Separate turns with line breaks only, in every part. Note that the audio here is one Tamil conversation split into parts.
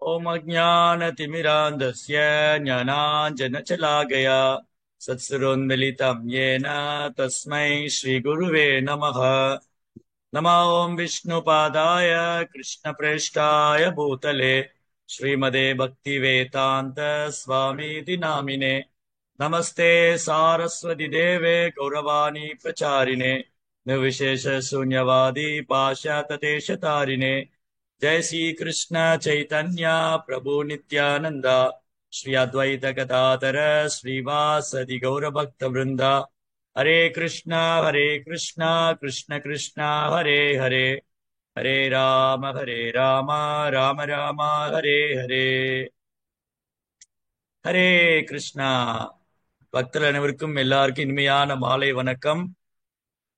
ओम अज्ञानतिमिरान्धस्य ज्ञानाञ्जनशलाकया सत्सुरोन्मिलितं येन तस्मै श्रीगुरुवे नमः। नमो ओम विष्णुपादाय कृष्णप्रेष्ठाय भूतले श्रीमदे भक्तिवेदान्त स्वामीति नामिने। नमस्ते सारस्वती देवे गौरवाणी प्रचारिणे निर्विशेष शून्यवादी पाश्चात्यदेशतारिणे। जय श्री कृष्ण चैतन्य प्रभु नित्यानंदा श्री अद्वैत गदाधर श्रीवासदि गौरभक्त वृंदा। हरे कृष्णा कृष्ण कृष्ण हरे हरे, हरे राम राम राम हरे हरे। ஹரே கிருஷ்ணா. பக்தர்கள் அனைவருக்கும் எல்லாருக்கும் இனிமையான மாலை வணக்கம்.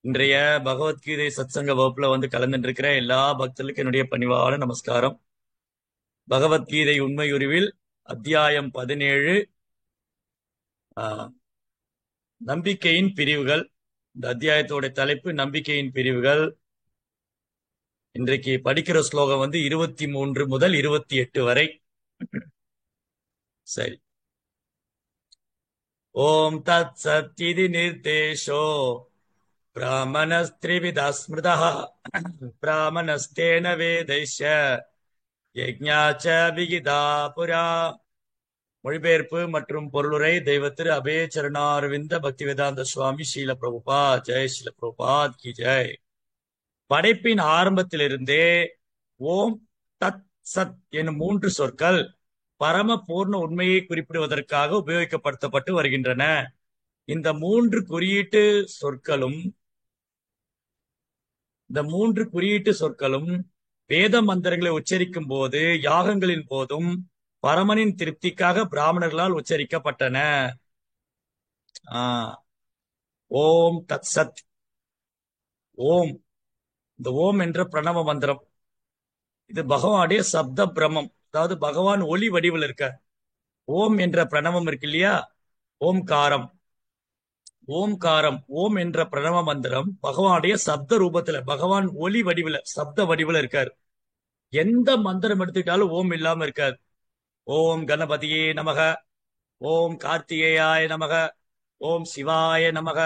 இன்றைய பகவத்கீதை சத்சங்க வகுப்புல கலந்துட்டு இருக்கிற எல்லா பக்தர்களுக்கும் என்னுடைய பணிவான நமஸ்காரம். பகவத்கீதை உண்மையுருவில் அத்தியாயம் 17 நம்பிக்கையின் பிரிவுகள். இந்த அத்தியாயத்தோட தலைப்பு நம்பிக்கையின் பிரிவுகள். இன்றைக்கு படிக்கிற ஸ்லோகம் 23 முதல் 28 வரை. சரி. ஓம் தத் சத் இதி நிர்தேஷோ பிராமணஸ்திரிவிதா ஸ்மிருதः பிராமணஸ்தேன வேதைஸ்ய யஜ்ஞாச்ச விகிதா புரா. மொழிபெயர்ப்பு மற்றும் பொருளுரை தெய்வ திரு அபய சரணாரவிந்த பக்தி வேதாந்த சுவாமி ஸ்ரீல பிரபுபாத். ஜெய் ஸ்ரீல பிரபுபாத் கி ஜெய். படைப்பின் ஆரம்பத்திலிருந்தே ஓம் தத் சத் எனும் 3 சொற்கள் பரம பூர்ண உண்மையை குறிப்பிடுவதற்காக உபயோகிக்கப்படுத்தப்பட்டு வருகின்றன. இந்த 3 குறியீட்டு சொற்களும் வேத மந்திரங்களை உச்சரிக்கும் போது யாகங்களின் போதும் பரமனின் திருப்திக்காக பிராமணர்களால் உச்சரிக்கப்பட்டன. ஓம் தத் சத். ஓம், இந்த ஓம் என்ற பிரணவ மந்திரம் இது பகவானுடைய சப்த பிரம்மம். அதாவது பகவான் ஒளி வடிவில் இருக்க. ஓம் என்ற பிரணவம் இருக்கு இல்லையா, ஓம்காரம். ஓம் என்ற பிரணவ மந்திரம் பகவானுடைய சப்த ரூபத்துல, பகவான் ஒளி வடிவுல சப்த வடிவுல இருக்காரு. எந்த மந்திரம் எடுத்துக்கிட்டாலும் ஓம் இல்லாம இருக்காது. ஓம் கணபதியே நமக, ஓம் கார்த்திகேயாய நமக, ஓம் சிவாய நமக,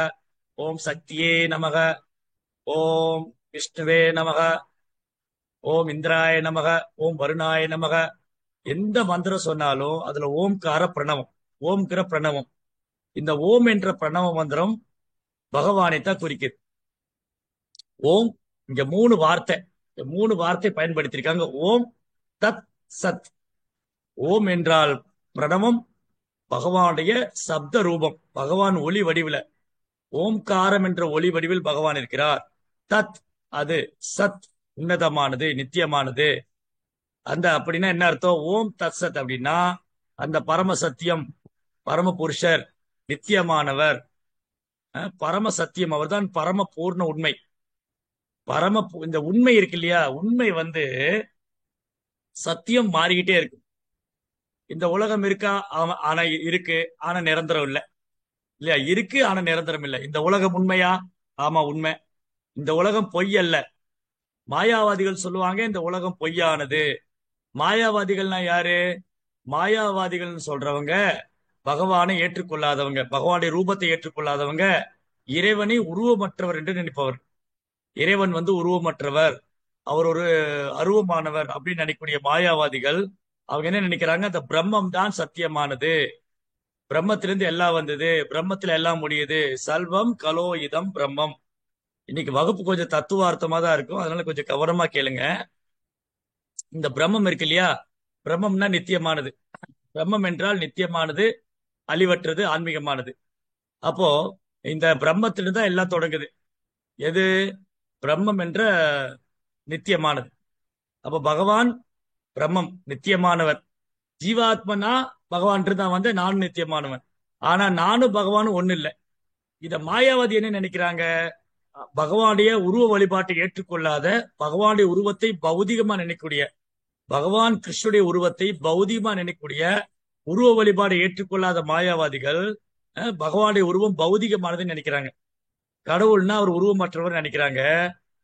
ஓம் சக்தியே நமக, ஓம் விஷ்ணுவே நமக, ஓம் இந்திராய நமக, ஓம் வருணாய நமக. எந்த மந்திரம் சொன்னாலும் அதுல ஓம்கார பிரணவம், ஓம்கிற பிரணவம். இந்த ஓம் என்ற பிரணவ மந்திரம் பகவானை தான் குறிக்குது. ஓம் இங்க 3 வார்த்தை பயன்படுத்தியிருக்காங்க. ஓம் தத் சத். ஓம் என்றால் பிரணவம், பகவானுடைய சப்த ரூபம், பகவான் ஒளி வடிவில், ஓம்காரம் என்ற ஒளி வடிவில் பகவான் இருக்கிறார். தத் அது, சத் உன்னதமானது, நித்தியமானது. அந்த அப்படின்னா என்ன அர்த்தம்? ஓம் தத் சத் அப்படின்னா அந்த பரம சத்தியம், பரம புருஷர், நித்தியமானவர், பரம சத்தியம், அவர்தான் பரம பூர்ண உண்மை. இந்த உண்மை இருக்கு இல்லையா, உண்மை சத்தியம் மாறிக்கிட்டே இருக்கு. இந்த உலகம் இருக்கா? ஆனா இருக்கு, ஆனா நிரந்தரம் இல்லை இல்லையா? இருக்கு ஆனா நிரந்தரம் இல்லை. இந்த உலகம் உண்மையா? ஆமா உண்மை. இந்த உலகம் பொய் அல்ல. மாயாவாதிகள் சொல்லுவாங்க இந்த உலகம் பொய்யானது. மாயாவாதிகள்னா யாரு? மாயாவாதிகள் சொல்றவங்க பகவானை ஏற்றுக்கொள்ளாதவங்க, பகவானுடைய ரூபத்தை ஏற்றுக்கொள்ளாதவங்க, இறைவனை உருவமற்றவர் என்று நினைப்பவர். இறைவன் உருவமற்றவர், அவர் ஒரு அருவமானவர் அப்படின்னு நினைக்கக்கூடிய மாயாவாதிகள் அவங்க என்ன நினைக்கிறாங்க? அந்த பிரம்மம் தான் சத்தியமானது, பிரம்மத்திலிருந்து எல்லாம் வந்தது, பிரம்மத்துல எல்லாம் முடியுது, சல்வம் கலோ இதம் பிரம்மம். இன்னைக்கு வகுப்பு கொஞ்சம் தத்துவார்த்தமா தான் இருக்கும், அதனால கொஞ்சம் கவனமா கேளுங்க. இந்த பிரம்மம் இருக்கு இல்லையா, பிரம்மம்னா நித்தியமானது. பிரம்மம் என்றால் நித்தியமானது, அழிவற்றது, ஆன்மீகமானது. அப்போ இந்த பிரம்மத்திலிருந்து தான் எல்லாம் தொடங்குது. எது? பிரம்மம் என்ற நித்தியமானது. அப்ப பகவான் பிரம்மம் நித்தியமானவர். ஜீவாத்மனா பகவான் தான் நானும் நித்தியமானவன். ஆனா நானும் பகவானும் ஒண்ணு இல்லை. இத மாயாவாதி என்ன நினைக்கிறாங்க? பகவானுடைய உருவ வழிபாட்டை ஏற்றுக்கொள்ளாத, பகவானுடைய உருவத்தை பௌதிகமா நினைக்கக்கூடிய, பகவான் கிருஷ்ணனுடைய உருவத்தை பௌதிகமா நினைக்கக்கூடிய, உருவ வழிபாடை ஏற்றுக்கொள்ளாத மாயாவாதிகள் பகவானுடைய உருவம் பௌதிகமானதுன்னு நினைக்கிறாங்க. கடவுள்னா அவர் உருவமற்றவர் நினைக்கிறாங்க.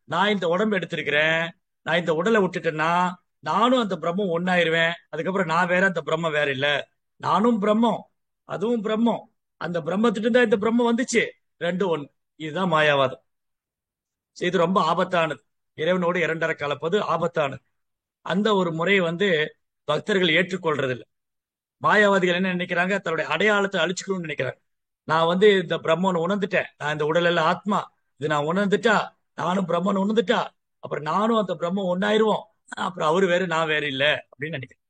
நான் இந்த உடம்பு எடுத்திருக்கிறேன், நான் இந்த உடலை விட்டுட்டேன்னா நானும் அந்த பிரம்மம் ஒன்னாயிருவேன். அதுக்கப்புறம் நான் வேற, அந்த பிரம்மம் வேற இல்ல. நானும் பிரம்மம், அதுவும் பிரம்மம். அந்த பிரம்மத்திட்டு தான் இந்த பிரம்மம் வந்துச்சு. ரெண்டும் ஒண்ணு. இதுதான் மாயாவாதம். இது ரொம்ப ஆபத்தானது. இறைவனோடு இரண்டரை கலப்பது ஆபத்தானது. அந்த ஒரு முறையை பக்தர்கள் ஏற்றுக்கொள்றது இல்ல. மாயாவாதிகள் என்ன நினைக்கிறாங்க? தன்னுடைய அடையாளத்தை அழிச்சுக்கணும்னு நினைக்கிறாங்க. நான் இந்த பிரம்மன் உணர்ந்துட்டேன். நான் இந்த உடல் எல்லாம் ஆத்மா. இது நான் உணர்ந்துட்டா, நானும் பிரம்மன் உணர்ந்துட்டா, அப்புறம் நானும் அந்த பிரம்மம் ஒன்னாயிருவோம். அப்புறம் அவரு வேறு, நான் வேறு இல்ல அப்படின்னு நினைக்கிறேன்.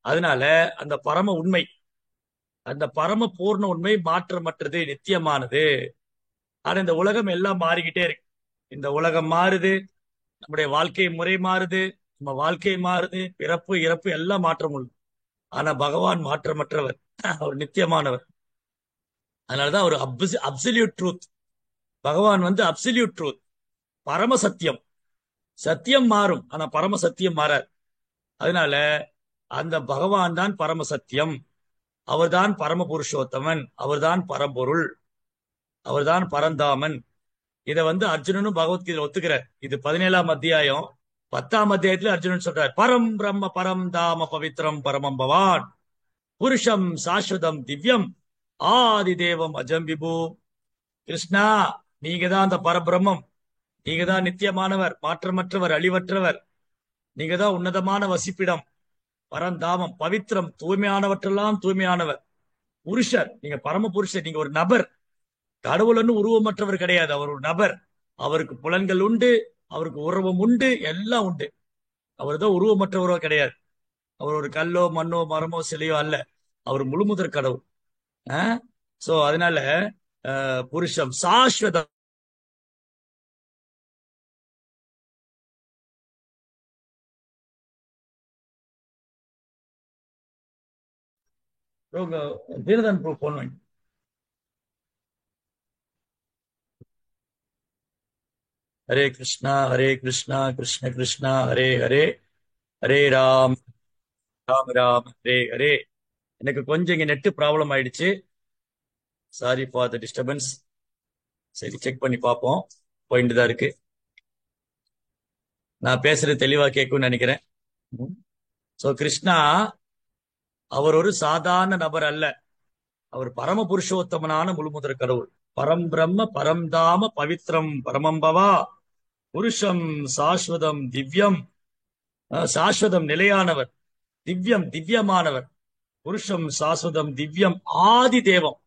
அதனால அந்த பரம உண்மை, அந்த பரம பூர்ண உண்மை மாற்றமற்றது, நித்தியமானது. ஆனா இந்த உலகம் எல்லாம் மாறிக்கிட்டே இருக்கு. இந்த உலகம் மாறுது, நம்முடைய வாழ்க்கை முறை மாறுது, நம்ம வாழ்க்கை மாறுது, பிறப்பு இறப்பு எல்லாம் மாற்றம் உண்டு. ஆனா பகவான் மாற்றமற்றவர், அவர் நித்தியமானவர். அதனாலதான் ஒரு அப்சல்யூட் ட்ரூத். பகவான் அப்சல்யூட் ட்ரூத், பரம சத்தியம். சத்தியம் மாறும், ஆனா பரம சத்தியம் மாறாது. அதனால அந்த பகவான் தான் பரம சத்தியம். அவர்தான் பரம புருஷோத்தமன், அவர்தான் பரம்பொருள், அவர்தான் பரந்தாமன். இதை அர்ஜுனனும் பகவத்கீதை ஒத்துக்கிறார். இது 17ஆம் அத்தியாயம் 10ஆம் அத்தியாயத்துல அர்ஜுனன் சொல்றார், பரம் பிரம்ம பரம் தாம பவித்ரம் பரமம் பவான் புருஷம் சாஸ்வதம் திவ்யம் ஆதி தேவம் அஜம் விபு. கிருஷ்ணா, நீங்க தான் அந்த பரபிரம்மம். நீங்க தான் நித்தியமானவர், மாற்றமற்றவர், அழிவற்றவர். நீங்க தான் உன்னதமான வசிப்பிடம், பரந்தாமம், பவித்ரம், தூய்மையானவற்றெல்லாம் தூய்மையானவர். புருஷர், நீங்க பரம புருஷர். நீங்க ஒரு நபர். கடவுள்னு உருவமற்றவர் கிடையாது, அவர் ஒரு நபர். அவருக்கு புலன்கள் உண்டு, அவருக்கு உருவம் உண்டு, எல்லாம் உண்டு. அவர் தான் உருவமற்றவரோ கிடையாது. அவர் ஒரு கல்லோ மண்ணோ மரமோ சிலையோ அல்ல. அவர் முழுமுதற் கடவுள். சோ அதனால புருஷம் சாஸ்வதம். தீரதன் போன் வாங்கி. ஹரே கிருஷ்ணா ஹரே கிருஷ்ணா கிருஷ்ண கிருஷ்ணா ஹரே ஹரே, ஹரே ராம் ராம் ராம் ஹரே ஹரே. எனக்கு கொஞ்சம் இங்க நெட் ப்ராப்ளம் ஆயிடுச்சு. Sorry for the disturbance. சரி, செக் பண்ணி பார்ப்போம். பாயிண்ட் தான் இருக்கு. நான் பேசுறது தெளிவா கேட்கும்னு நினைக்கிறேன். சோ கிருஷ்ணா அவர் ஒரு சாதாரண நபர் அல்ல. அவர் பரம புருஷோத்தமனான முழுமுதற் கடவுள். பரம் பிரம்ம பரம்தாம பவித்ரம் பரமம்பவா புருஷம் சாஸ்வதம் திவ்யம். சாஸ்வதம் நிலையானவர், திவ்யம் திவ்யமானவர். புருஷம் சாஸ்வதம் திவ்யம் ஆதி தேவம்.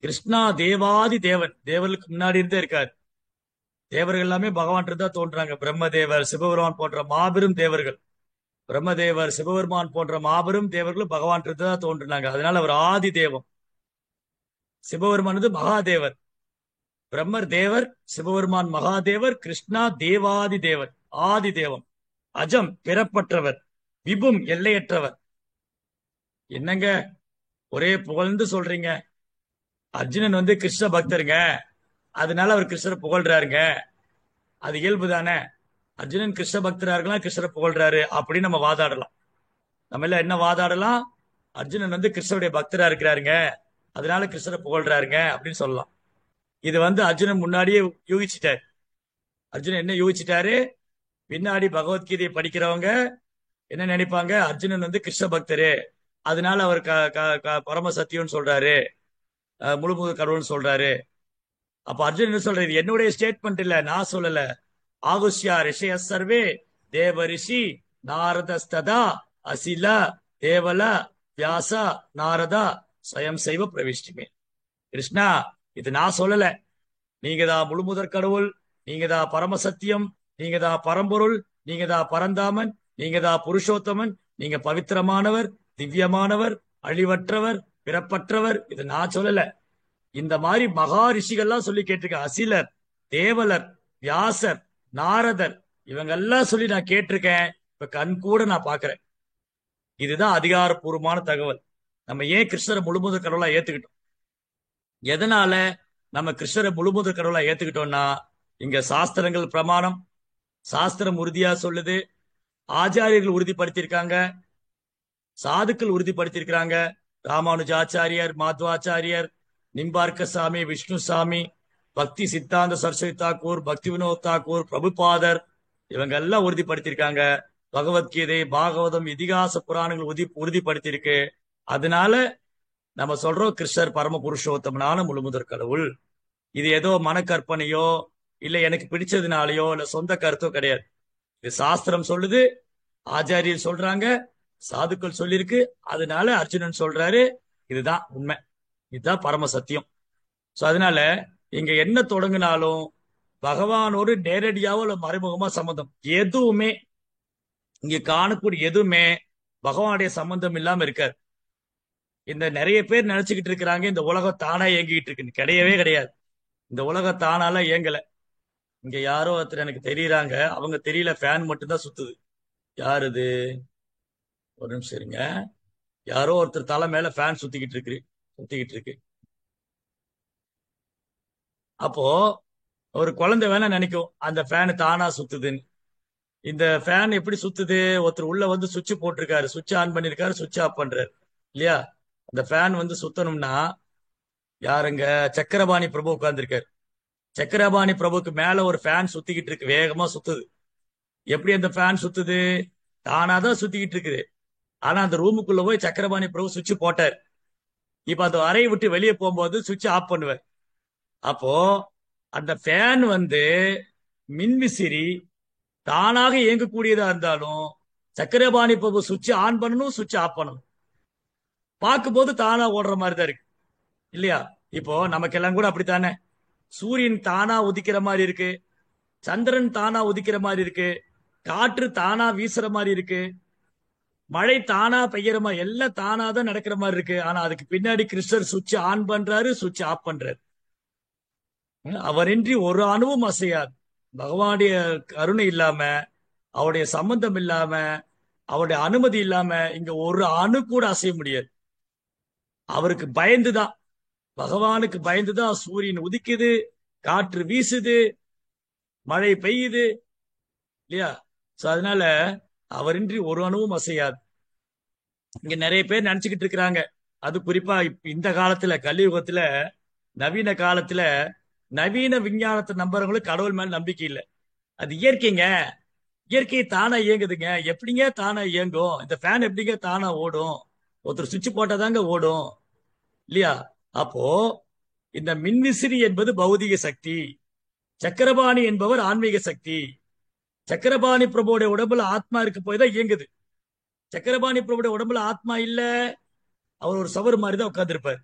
கிருஷ்ணா தேவாதி தேவன், தேவர்களுக்கு முன்னாடி இருந்தே இருக்காரு. தேவர்கள் எல்லாமே பகவான் இருந்தா தோன்றாங்க. பிரம்மதேவர், சிவபெருமான் போன்ற மாபெரும் தேவர்கள், பிரம்மதேவர், சிவபெருமான் போன்ற மாபெரும் தேவர்கள் பகவான் இருந்தா தோன்றினாங்க. அதனால அவர் ஆதி தேவம். சிவபெருமான் மகாதேவர். பிரம்மர் தேவர், சிவபெருமான் மகாதேவர், கிருஷ்ணா தேவாதி தேவர், ஆதி தேவம். அஜம் பிறப்பற்றவர், விபும் எல்லையற்றவர். என்னங்க ஒரே புகழ்ந்து சொல்றீங்க? அர்ஜுனன் கிருஷ்ண பக்தருங்க, அதனால அவர் கிருஷ்ணரை புகழ்றாருங்க. அது இயல்பு தானே. அர்ஜுனன் கிருஷ்ண பக்தரா இருக்கலாம், கிருஷ்ணரை புகழ்றாரு அப்படின்னு நம்ம வாதாடலாம். நம்ம எல்லாம் என்ன வாதாடலாம்? அர்ஜுனன் கிருஷ்ணருடைய பக்தரா இருக்கிறாருங்க, அதனால கிருஷ்ணரை புகழ்றாருங்க அப்படின்னு சொல்லலாம். இது அர்ஜுனன் முன்னாடியே யூகிச்சிட்டாரு. அர்ஜுனன் என்ன யூகிச்சிட்டாரு? பின்னாடி பகவத்கீதையை படிக்கிறவங்க என்ன நினைப்பாங்க? அர்ஜுனன் கிருஷ்ண பக்தரு, அதனால அவர் பரம சத்தியம்னு சொல்றாரு, முழுமுதல் கடவுள்னு சொல்றாரு. அப்ப அர்ஜுனன் என்ன சொல்றாரு? என்னுடைய ஸ்டேட்மெண்ட் இல்ல, நான் சொல்லல. ஆகுஷ்யா ரிஷய சர்வே தேவ ரிஷி நாரதஸ்ததா அசில தேவல வியாசா நாரதா ஸ்வயம் செய்வ பிரவிஷ்டிமே. கிருஷ்ணா, இது நான் சொல்லல. நீங்க தான் முழுமுதற் கடவுள், நீங்க தான் பரம சத்தியம், நீங்க தான் பரம்பொருள், நீங்க தான் பரந்தாமன், நீங்க தான் புருஷோத்தமன், நீங்க பவித்திரமானவர், திவ்யமானவர், அழிவற்றவர், பிறப்பற்றவர். இது நான் சொல்லல. இந்த மாதிரி மகா ரிஷிகள்லாம் சொல்லி கேட்டிருக்க. அசிலர், தேவலர், வியாசர், நாரதர், இவங்க எல்லாம் சொல்லி நான் கேட்டிருக்கேன். இப்ப கண் கூட நான் பாக்குறேன். இதுதான் அதிகாரப்பூர்வமான தகவல். நம்ம ஏன் கிருஷ்ணரை முழுமுதற் கடவுளா ஏத்துக்கிட்டோம்? எதனால நம்ம கிருஷ்ணரை முழுமுதற் கடவுளா ஏத்துக்கிட்டோம்னா, இங்க சாஸ்திரங்கள் பிரமாணம், சாஸ்திரம் உறுதியா சொல்லுது, ஆச்சாரியர்கள் உறுதிப்படுத்தியிருக்காங்க, சாதுக்கள் உறுதிப்படுத்தியிருக்கிறாங்க. ராமானுஜாச்சாரியர், மாத்வாச்சாரியர், நிம்பார்க்க சாமி, விஷ்ணு சாமி, பக்தி சித்தாந்த சரஸ்வதி தாக்கூர், பக்தி வினோத் தாக்கூர், பிரபுபாதர், இவங்க எல்லாம் உறுதிப்படுத்தியிருக்காங்க. பகவத்கீதை, பாகவதம், இதிகாச புராணங்கள் உறுதிப்படுத்தி இருக்கு. அதனால நம்ம சொல்றோம் கிருஷ்ணர் பரம புருஷோத்தமனான முழுமுதற் கடவுள். இது ஏதோ மனக்கற்பனையோ இல்ல எனக்கு பிடிச்சதுனாலயோ இல்ல சொந்த கருத்தோ கிடையாது. இது சாஸ்திரம் சொல்லுது, ஆச்சாரியர் சொல்றாங்க, சாதுக்கள் சொல்லியிருக்கு. அதனால அர்ஜுனன் சொல்றாரு, இதுதான் உண்மை, இதுதான் பரம சத்தியம். சோ அதனால இங்க என்ன தொடங்கினாலும் பகவானோடு நேரடியாவோ இல்ல மறைமுகமா சம்பந்தம் எதுவுமே இங்க காணக்கூடிய எதுவுமே பகவானுடைய சம்பந்தம் இல்லாம இருக்காது. இந்த நிறைய பேர் நினைச்சுக்கிட்டு இருக்கிறாங்க இந்த உலகம் தானா இயங்கிட்டு இருக்குன்னு. கிடையவே கிடையாது. இந்த உலகம் தானால இயங்கல. இங்க யாரோ ஒருத்தர் எனக்கு தெரியறாங்க, அவங்க தெரியல, ஃபேன் மட்டும்தான் சுத்துது. யாரு இது? ஒரு நிமிஷம் இருங்க. யாரோ ஒருத்தர் தலை மேல ஃபேன் சுத்திக்கிட்டு இருக்கு. அப்போ ஒரு குழந்தை வேணா நினைக்கும் அந்த ஃபேன் தானா சுத்துதுன்னு. இந்த ஃபேன் எப்படி சுத்துது? ஒருத்தர் உள்ள வந்து சுவிட்ச் போட்டிருக்காரு, சுவிட்ச் ஆன் பண்ணிருக்காரு, சுவிட்ச் ஆஃப் பண்றாரு இல்லையா? அந்த ஃபேன் வந்து சுத்தணும்னா யாருங்க? சக்கரபாணி பிரபு உட்கார்ந்துருக்காரு. சக்கரபாணி பிரபுக்கு மேல ஒரு ஃபேன் சுத்திக்கிட்டு இருக்கு, வேகமா சுத்துது. எப்படி அந்த ஃபேன் சுத்துது? தானாதான் சுத்திக்கிட்டு இருக்குது. ஆனா அந்த ரூமுக்குள்ள போய் சக்கரபாணி பிரபு சுவிட்ச் போட்டார். இப்ப அந்த அறையை விட்டு வெளியே போகும்போது சுவிட்ச் ஆஃப் பண்ணுவார். அப்போ அந்த ஃபேன் வந்து மின்விசிறி தானாக இயங்கக்கூடியதா இருந்தாலும் சக்கரபாணி பிரபு சுவிட்ச் ஆன் பண்ணணும், சுவிட்ச் ஆஃப் பண்ணணும். பார்க்கும்போது தானா ஓடுற மாதிரி தான் இருக்கு இல்லையா? இப்போ நமக்கெல்லாம் கூட அப்படித்தானே. சூரியன் தானா உதிக்கிற மாதிரி இருக்கு, சந்திரன் தானா உதிக்கிற மாதிரி இருக்கு, காற்று தானா வீசுற மாதிரி இருக்கு, மழை தானா பெய்யற மாதிரி, எல்லாம் தானா தான் நடக்கிற மாதிரி இருக்கு. ஆனா அதுக்கு பின்னாடி கிருஷ்ணர் சுவிட்ச் ஆன் பண்றாரு, சுவிட்ச் ஆஃப் பண்றாரு. அவரின்றி ஒரு அணுவும் அசையாது. பகவானுடைய கருணை இல்லாம, அவருடைய சம்பந்தம் இல்லாம, அவருடைய அனுமதி இல்லாம இங்க ஒரு அணு கூட அசைய முடியாது. அவருக்கு பயந்துதான், பகவானுக்கு பயந்துதான் சூரியன் உதிக்குது, காற்று வீசுது, மழை பெய்யுது இல்லையா? சோ அதனால அவரின்றி ஒரு அணுவும் அசையாது. இங்க நிறைய பேர் நினைச்சுக்கிட்டு இருக்கிறாங்க, அது குறிப்பா இந்த காலத்துல, கலியுகத்துல, நவீன காலத்துல நவீன விஞ்ஞானத்தை நம்புறவங்களுக்கு கடவுள் மேல நம்பிக்கை இல்லை. அது இயற்கைங்க, இயற்கை தானா இயங்குதுங்க. எப்படிங்க தானா இயங்கும்? இந்த ஃபேன் எப்படிங்க தானா ஓடும்? ஒருத்தர் சுவிட்ச் போட்டாதாங்க ஓடும் இல்லையா? அப்போ இந்த மின்விசிறி என்பது பௌதிக சக்தி, சக்கரபாணி என்பவர் ஆன்மீக சக்தி. சக்கரபாணி பிரபுடைய உடம்புல ஆத்மா இருக்கு போய் தான் இயங்குது. சக்கரபாணி பிரபுடைய உடம்புல ஆத்மா இல்ல, அவர் ஒரு சவர் மாதிரி தான் உட்கார்ந்துருப்பார்.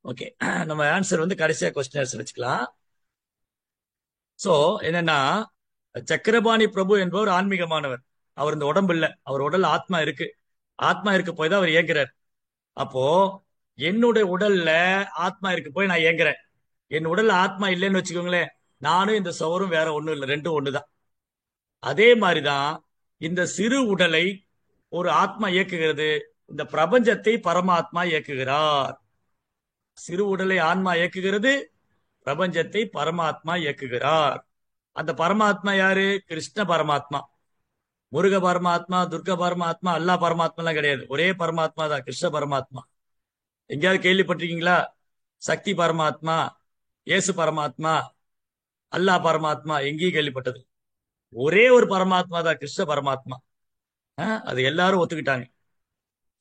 ஓகே, நம்ம ஆன்சர் வந்து கடைசியா கொஸ்டின் ஆன்சர் வச்சுக்கலாம். சோ என்னன்னா, சக்கரபாணி பிரபு என்பவர் ஆன்மீகமானவர். அவர் இந்த உடம்பு இல்ல, அவர் உடல் ஆத்மா இருக்கு. ஆத்மா இருக்கு போய் தான் அவர் இயங்குறார். அப்போ என்னுடைய உடல்ல ஆத்மா இருக்கு போய் நான் இயங்குறேன். என் உடல்ல ஆத்மா இல்லைன்னு வச்சுக்கோங்களேன், நானும் இந்த சவரும் வேற ஒண்ணும் இல்லை, ரெண்டும் ஒண்ணுதான். அதே மாதிரிதான் இந்த சிறு உடலை ஒரு ஆத்மா இயக்குகிறது, இந்த பிரபஞ்சத்தை பரமாத்மா இயக்குகிறார். சிறு உடலை ஆன்மா இயக்குகிறது, பிரபஞ்சத்தை பரமாத்மா இயக்குகிறார். அந்த பரமாத்மா யாரு? கிருஷ்ண பரமாத்மா. முருக பரமாத்மா, துர்க பரமாத்மா, அல்லா பரமாத்மா எல்லாம் கிடையாது. ஒரே பரமாத்மா தான், கிருஷ்ண பரமாத்மா. எங்கேயாவது கேள்விப்பட்டிருக்கீங்களா? சக்தி பரமாத்மா, இயேசு பரமாத்மா, அல்லா பரமாத்மா எங்கேயும் கேள்விப்பட்டது? ஒரே ஒரு பரமாத்மா தான், கிருஷ்ண பரமாத்மா. அது எல்லாரும் ஒத்துக்கிட்டாங்க.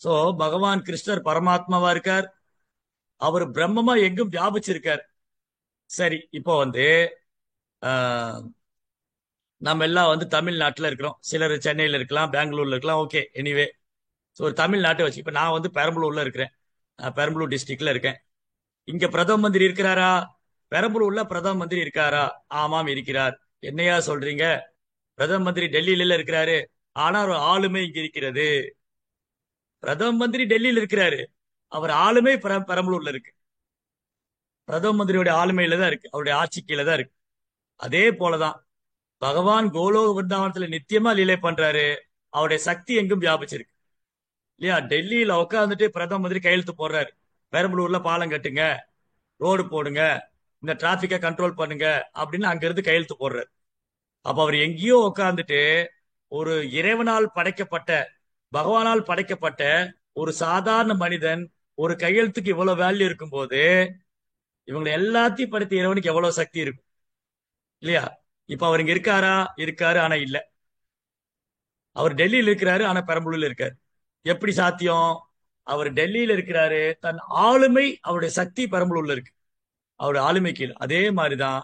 சோ பகவான் கிருஷ்ணர் பரமாத்மாவா இருக்கார், அவர் பிரம்மமா எங்கும் வியாபிச்சிருக்கார். சரி, இப்போ வந்து ஆஹ், நம்ம எல்லாம் வந்து தமிழ்நாட்டில் இருக்கிறோம். சிலர் சென்னையில் இருக்கலாம், பெங்களூர்ல இருக்கலாம். ஓகே, எனிவே ஒரு தமிழ்நாட்டை வச்சு இப்ப நான் வந்து பெரம்பலூர்ல இருக்கிறேன். நான் பெரம்பலூர் டிஸ்ட்ரிக்ட்ல இருக்கேன். இங்க பிரதம மந்திரி இருக்கிறாரா? பெரம்பலூர்ல பிரதம மந்திரி இருக்காரா? ஆமாம், இருக்கிறார். என்னையா சொல்றீங்க? பிரதம மந்திரி டெல்லியில இருக்கிறாரு, ஆனா ஒரு ஆளுமை இங்க இருக்கிறது. பிரதம மந்திரி டெல்லியில இருக்கிறாரு, அவர் ஆளுமை பெரம்பலூர்ல இருக்கு. பிரதம மந்திரியோட ஆளுமையில தான் இருக்கு, அவருடைய ஆட்சி கீழ தான் இருக்கு. அதே போலதான் பகவான் கோலோக விருந்தாவனத்துல நித்தியமா லீலை பண்றாரு, அவருடைய சக்தி எங்கும் வியாபிச்சிருக்கு இல்லையா? டெல்லியில உட்காந்துட்டு பிரதம மந்திரி கையெழுத்து போடுறாரு, பெரம்பலூர்ல பாலம் கட்டுங்க, ரோடு போடுங்க, இந்த டிராபிக்கை கண்ட்ரோல் பண்ணுங்க அப்படின்னு அங்க இருந்து கையெழுத்து போடுறாரு. அப்ப அவர் எங்கேயோ உட்கார்ந்துட்டு ஒரு இறைவனால் படைக்கப்பட்ட, பகவானால் படைக்கப்பட்ட ஒரு சாதாரண மனிதன் ஒரு கையெழுத்துக்கு இவ்வளவு வேல்யூ இருக்கும்போது இவங்களை எல்லாத்தையும் படைத்த இறைவனுக்கு எவ்வளவு சக்தி இருக்கும் இல்லையா? இப்ப அவர் இங்க இருக்காரா? இருக்காரு, ஆனா இல்ல. அவர் டெல்லியில இருக்கிறாரு, ஆனா பெரம்பலூர்ல இருக்காரு. எப்படி சாத்தியம்? அவர் டெல்லியில இருக்கிறாரு, தன் ஆளுமை, அவருடைய சக்தி பெரம்பலூர்ல இருக்கு. அவருடைய ஆளுமை கீழ். அதே மாதிரிதான்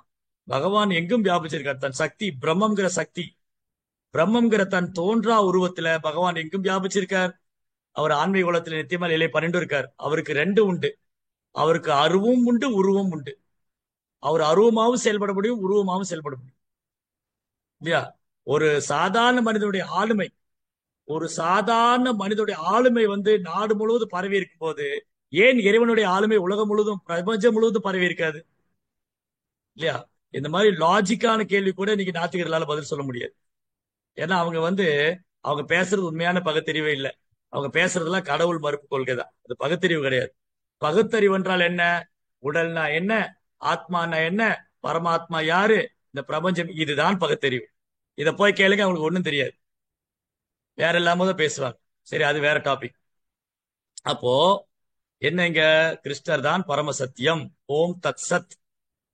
பகவான் எங்கும் வியாபிச்சிருக்கார். தன் சக்தி, பிரம்மங்கிற சக்தி, பிரம்மங்கிற தன் தோன்றா உருவத்துல பகவான் எங்கும் வியாபிச்சிருக்கார். அவர் ஆன்மீக குலத்துல நித்தியமா நிலை பன்னெண்டு இருக்கார். அவருக்கு ரெண்டு உண்டு. அவருக்கு அருவும் உண்டு, உருவம் உண்டு. அவர் அருவமாவும் செயல்பட முடியும், உருவமாவும் செயல்பட முடியும் இல்லையா? ஒரு சாதாரண மனிதனுடைய ஆளுமை, ஒரு சாதாரண மனிதனுடைய ஆளுமை நாடு முழுவதும் பரவி இருக்கும் போது, ஏன் இறைவனுடைய ஆளுமை உலகம் முழுவதும், பிரபஞ்சம் முழுவதும் பரவி இருக்காது இல்லையா? இந்த மாதிரி லாஜிக்கான கேள்வி கூட இன்னைக்கு நாத்திகர்களால பதில் சொல்ல முடியாது. ஏன்னா அவங்க பேசுறது உண்மையான பகுத்தறிவே இல்லை. அவங்க பேசுறதெல்லாம் கடவுள் மறுப்பு கொள்கை தான். அது பகுத்தறிவு கிடையாது. பகுத்தறிவு என்றால் என்ன? உடல்னா என்ன, ஆத்மானா என்ன, பரமாத்மா யாரு, இந்த பிரபஞ்சம், இதுதான் பகுத்தறிவு. இதை போய் கேளுங்க, அவங்களுக்கு ஒண்ணும் தெரியாது. வேற எல்லாம தான் பேசுவாங்க. சரி, அது வேற டாபிக். அப்போ என்னங்க, கிருஷ்ணர் தான் பரம சத்தியம். ஓம் தத் சத்.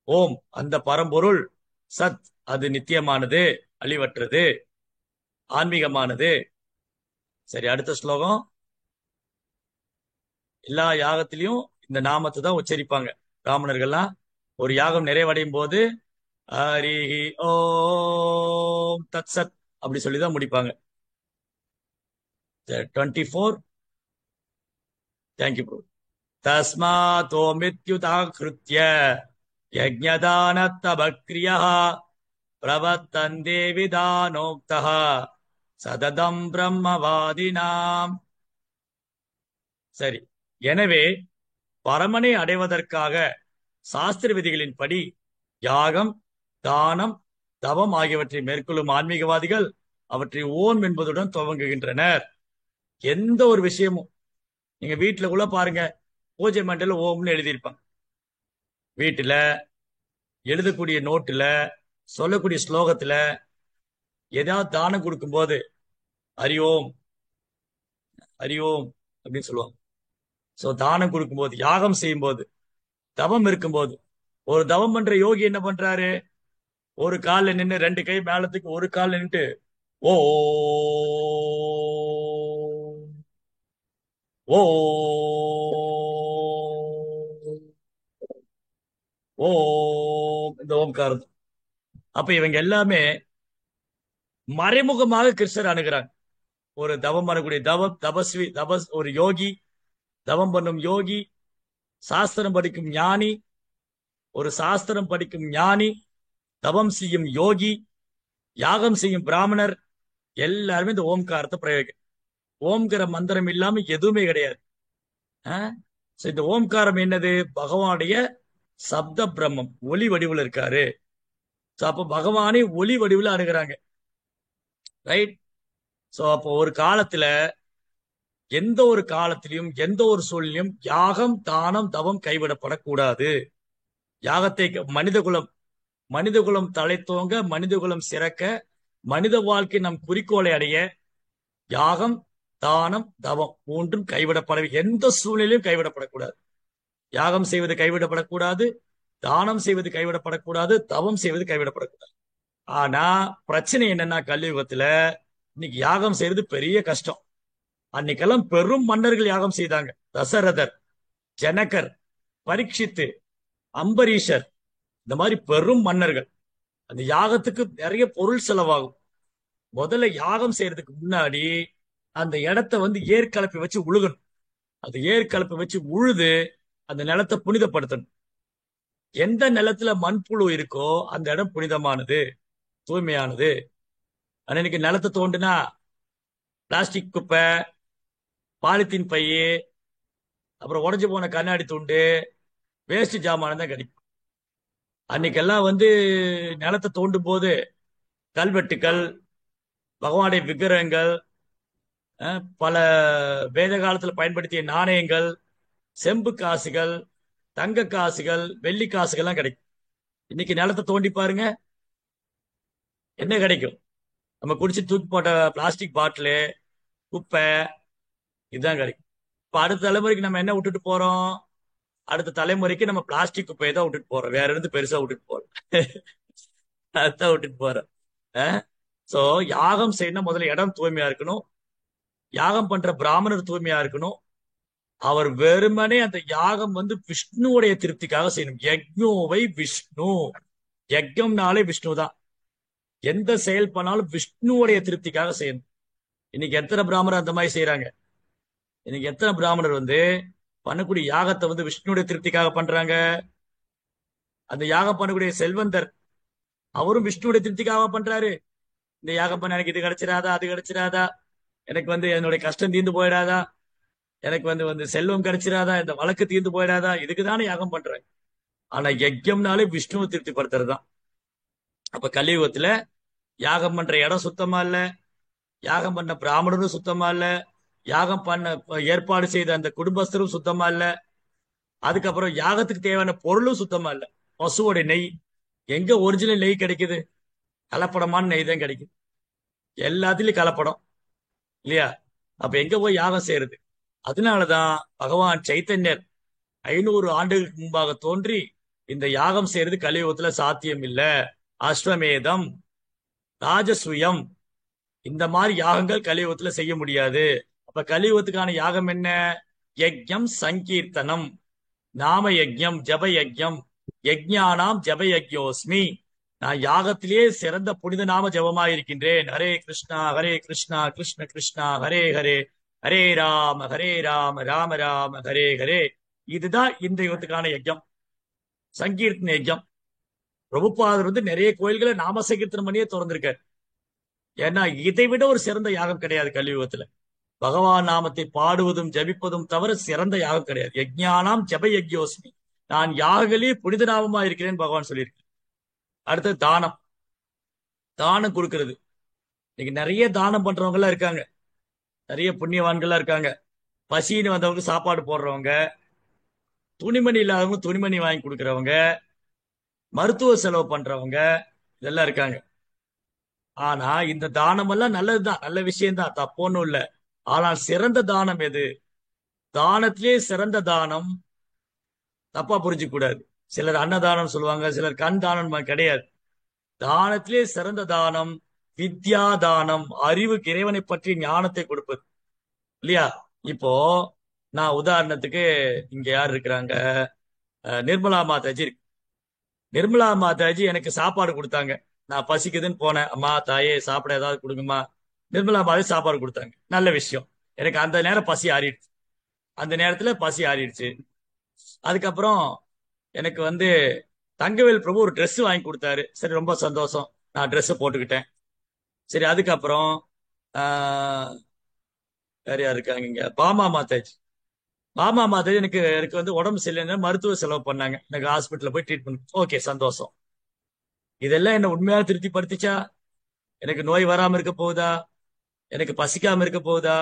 ஓம் அந்த பரம்பொருள், சத் அது நித்தியமானது, அழிவற்றது, ஆன்மீகமானது. சரி, அடுத்த ஸ்லோகம். எல்லா யாகத்திலையும் இந்த நாமத்தை தான் உச்சரிப்பாங்க பிராமணர்கள்லாம். ஒரு யாகம் நிறைவடையும் போது ஹரிஹி ஓம் தத் சத் அப்படி சொல்லிதான் முடிப்பாங்க. 24. Thank you bro. தஸ்மாதோ மித்யுதாகிருத்ய யஜ்ஞதானத்தபக்ரியः பிரவர்த்தந்தே விதானோக்தः சததம் பிரம்மவாதினாம். சரி, எனவே பரமனை அடைவதற்காக சாஸ்திர விதிகளின்படி யாகம், தானம், தவம் ஆகியவற்றை மேற்கொள்ளும் ஆன்மீகவாதிகள் அவற்றை ஓம் என்பதுடன் துவங்குகின்றனர். எந்த ஒரு விஷயமும் நீங்க வீட்டுல கூட பாருங்க, பூஜை மண்டல ஓம்னு எழுதியிருப்பாங்க. வீட்டுல எழுதக்கூடிய நோட்டுல, சொல்லக்கூடிய ஸ்லோகத்துல, ஏதாவது தானம் கொடுக்கும் போது ஹரி ஓம், ஹரி ஓம் அப்படின்னு சொல்லுவாங்க. சோ தானம் கொடுக்கும்போது, யாகம் செய்யும் போது, தவம் இருக்கும்போது, ஒரு தவம் பண்ற யோகி என்ன பண்றாரு? ஒரு கால்ல நின்று, ரெண்டு கை மேலத்துக்கு, ஒரு கால்ல நின்று ஓ ஓ ஓ இந்த ஓம்காரம். அப்ப இவங்க எல்லாமே மறைமுகமாக கிருஷ்ணர் அணுகிறாங்க. ஒரு தவம் பண்ணக்கூடிய தபஸ்வி, ஒரு யோகி, தவம் பண்ணும் யோகி, சாஸ்திரம் படிக்கும் ஞானி, ஒரு சாஸ்திரம் படிக்கும் ஞானி, தவம் செய்யும் யோகி, யாகம் செய்யும் பிராமணர், எல்லாருமே இந்த ஓம்காரத்தை பிரயோகம். ஓம்கிற மந்திரம் இல்லாம எதுவுமே கிடையாது. இந்த ஓம்காரம் என்னது? பகவானுடைய சப்த பிரம்மம், ஒளி வடிவில் இருக்காரு. அப்ப பகவானை ஒளி வடிவில் அணுகிறாங்க. ரைட். சோ அப்போ ஒரு காலத்துல, எந்த ஒரு காலத்திலையும், எந்த ஒரு சூழ்நிலையும் யாகம், தானம், தவம் கைவிடப்படக்கூடாது. யாகத்தை மனிதகுலம் தலைத்தோங்க, மனிதகுலம் சிறக்க, மனித வாழ்க்கை நம் குறிக்கோளை அடைய யாகம், தானம், தவம் மூன்றும் கைவிடப்பட, எந்த சூழ்நிலையும் கைவிடப்படக்கூடாது. யாகம் செய்வது கைவிடப்படக்கூடாது, தானம் செய்வது கைவிடப்படக்கூடாது, தவம் செய்வது கைவிடப்படக்கூடாது. ஆனா பிரச்சனை என்னன்னா, கலியுகத்துல இன்னைக்கு யாகம் செய்யறது பெரிய கஷ்டம். அன்னைக்கெல்லாம் பெரும் மன்னர்கள் யாகம் செய்தாங்க. தசரதர், ஜனகர், பரீட்சித்து, அம்பரீஷர், இந்த மாதிரி பெரும் மன்னர்கள். அந்த யாகத்துக்கு நிறைய பொருள் செலவாகும். முதல்ல யாகம் செய்யறதுக்கு முன்னாடி அந்த இடத்த ஏற்கலப்பை வச்சு உழுகணும். அது ஏற்கலப்பை வச்சு உழுது அந்த நிலத்தை புனிதப்படுத்தணும். எந்த நிலத்துல மண்புழு இருக்கோ அந்த இடம் புனிதமானது, தூய்மையானது. ஆனா இன்னைக்கு நிலத்தை தோண்டுனா பிளாஸ்டிக் குப்பை, பாலித்தீன் பைய, அப்புறம் உடைஞ்சு போன கண்ணாடி துண்டு, வேஸ்ட் ஜாமான் தான் கிடைக்கும். அன்னைக்கெல்லாம் நிலத்தை தோண்டும் போது கல்வெட்டுக்கள், பகவானுடைய விக்கிரகங்கள், பல வேத காலத்துல பயன்படுத்திய நாணயங்கள், செம்பு காசுகள், தங்க காசுகள், வெள்ளி காசுகள்லாம் கிடைக்கும். இன்னைக்கு நிலத்தை தோண்டி பாருங்க, என்ன கிடைக்கும்? நம்ம குடிச்சு தூக்கி போட்ட பிளாஸ்டிக் பாட்டிலு, குப்பை, இதுதான் கிடைக்கும். இப்ப அடுத்த தலைமுறைக்கு நம்ம என்ன விட்டுட்டு போறோம்? அடுத்த தலைமுறைக்கு நம்ம பிளாஸ்டிக் குப்பையை தான் விட்டுட்டு போறோம், வேற இருந்து பெருசா விட்டுட்டு போறோம். அதான் விட்டுட்டு போறோம். சோ யாகம் செய்யணும், முதல்ல இடம் தூய்மையா இருக்கணும். யாகம் பண்ற பிராமணர் தூய்மையா இருக்கணும். அவர் வெறுமனே அந்த யாகம் விஷ்ணுவுடைய திருப்திக்காக செய்யணும். யக்ஞோவை விஷ்ணு, யஜ்ஞம்னாலே விஷ்ணு தான். எந்த செயல் பண்ணாலும் விஷ்ணுவுடைய திருப்திக்காக செய்யணும். இன்னைக்கு எத்தனை பிராமணர் அந்த மாதிரி செய்யறாங்க? இன்னைக்கு எத்தனை பிராமணர் பண்ணக்கூடிய யாகத்தை விஷ்ணுடைய திருப்திக்காக பண்றாங்க? அந்த யாகம் பண்ணக்கூடிய செல்வந்தர் அவரும் விஷ்ணுடைய திருப்திக்காக பண்றாரு. இந்த யாகம் பண்ண எனக்கு இது கிடைச்சிடாதா, அது கிடைச்சிடாதா, எனக்கு என்னுடைய கஷ்டம் தீர்ந்து போயிடாதா, எனக்கு செல்வம் கிடைச்சிடாதா, இந்த வழக்கு தீர்ந்து போயிடாதா, இதுக்குதானே யாகம் பண்றாங்க. ஆனா யஜ்யம்னாலே விஷ்ணுவை திருப்திப்படுத்துறது தான். அப்ப கலியுகத்துல யாகம் பண்ற இடம் சுத்தமா இல்ல, யாகம் பண்ண பிராமணரும் சுத்தமா இல்ல, யாகம் பண்ண ஏற்பாடு செய்த அந்த குடும்பஸ்தரும் சுத்தமா இல்ல, அதுக்கப்புறம் யாகத்துக்கு தேவையான பொருளும் சுத்தமா இல்ல. பசுவோட நெய், எங்க ஒரிஜினல் நெய் கிடைக்குது? கலப்படமான நெய் தான் கிடைக்குது. எல்லாத்துலயும் கலப்படம் இல்லையா? அப்ப எங்க போய் யாகம் செய்யறது? அதனாலதான் பகவான் சைத்தன்யர் 500 ஆண்டுகளுக்கு முன்பாக தோன்றி இந்த யாகம் செய்யறது கலியுகத்துல சாத்தியம் இல்ல, அஸ்வமேதம், ராஜசுயம், இந்த மாதிரி யாகங்கள் கலியுகத்துல செய்ய முடியாது. அப்ப கலியுகத்துக்கான யாகம் என்ன? யஜ்யம் சங்கீர்த்தனம், நாம யஜ்யம், ஜப யஜ்யம், யஜ்ஞானாம் ஜப யஜ்யோஸ்மி. நான் யாகத்திலேயே சிறந்த புனித நாம ஜபமாயிருக்கின்றேன். ஹரே கிருஷ்ணா ஹரே கிருஷ்ணா கிருஷ்ண கிருஷ்ணா ஹரே ஹரே, ஹரே ராம ஹரே ராம ராம ராம ஹரே ஹரே. இதுதான் இந்த யுகத்துக்கான யஜ்யம், சங்கீர்த்தன யஜ்யம். பிரபுபாதர் நிறைய கோயில்களை நாம சங்கீர்த்தனம் பண்ணியே திறந்திருக்காரு. ஏன்னா இதை விட ஒரு சிறந்த யாகம் கிடையாது கலியுகத்துல. பகவான் நாமத்தை பாடுவதும் ஜபிப்பதும் தவிர சிறந்த யாகம் கிடையாது. யஜ்ஞானாம் ஜப யஜ்யோஸ்மி, நான் யாகங்களே புனித நாமமா இருக்கிறேன்னு பகவான் சொல்லியிருக்கு. அடுத்தது தானம், தானம் கொடுக்கிறது. இன்னைக்கு நிறைய தானம் பண்றவங்க எல்லாம் இருக்காங்க, நிறைய புண்ணியவான்கள்லாம் இருக்காங்க. பசின்னு வந்தவங்க சாப்பாடு போடுறவங்க, துணிமணி இல்லாதவங்க துணிமணி வாங்கி கொடுக்கறவங்க, மருத்துவ செலவு பண்றவங்க, இதெல்லாம் இருக்காங்க. ஆனா இந்த தானம் எல்லாம் நல்லதுதான், நல்ல விஷயம்தான், தப்போன்னும் இல்ல. ஆனால் சிறந்த தானம் எது? தானத்திலே சிறந்த தானம், தப்பா புரிஞ்சுக்க கூடாது. சிலர் அன்னதானம் சொல்லுவாங்க, சிலர் கண் தானம், கிடையாது. தானத்திலே சிறந்த தானம் வித்யா தானம், அறிவுக்கு இறைவனை பற்றி ஞானத்தை கொடுப்பது இல்லையா? இப்போ நான் உதாரணத்துக்கு, இங்க யார் இருக்கிறாங்க? நிர்மலா மாதாஜி இருக்கு. நிர்மலா மாதாஜி எனக்கு சாப்பாடு கொடுத்தாங்க. நான் பசிக்குதுன்னு போனேன், அம்மா தாயே சாப்பிட ஏதாவது கொடுங்கம்மா. நிர்மலா மாதாஜி சாப்பாடு கொடுத்தாங்க, நல்ல விஷயம். எனக்கு அந்த நேரம் பசி ஆறிடுச்சு, அந்த நேரத்துல பசி ஆறிடுச்சு. அதுக்கப்புறம் எனக்கு தங்கவேல் பிரபு ஒரு Dress வாங்கி கொடுத்தாரு. சரி, ரொம்ப சந்தோஷம், நான் Dress போட்டுக்கிட்டேன். சரி, அதுக்கப்புறம் ஆஹ் வேற யார் இருக்காங்க இங்க? பாமா மாதாஜி. பாமா மாதாஜி எனக்கு எனக்கு உடம்பு சரியில்லைன்னா மருத்துவ செலவு பண்ணாங்க, எனக்கு ஹாஸ்பிட்டல்ல போய் ட்ரீட்மெண்ட். ஓகே, சந்தோஷம். இதெல்லாம் என்ன உண்மையாக திருப்திப்படுத்திச்சா? எனக்கு நோய் வராம இருக்க போகுதா? எனக்கு பசிக்காம இருக்க போகுதா?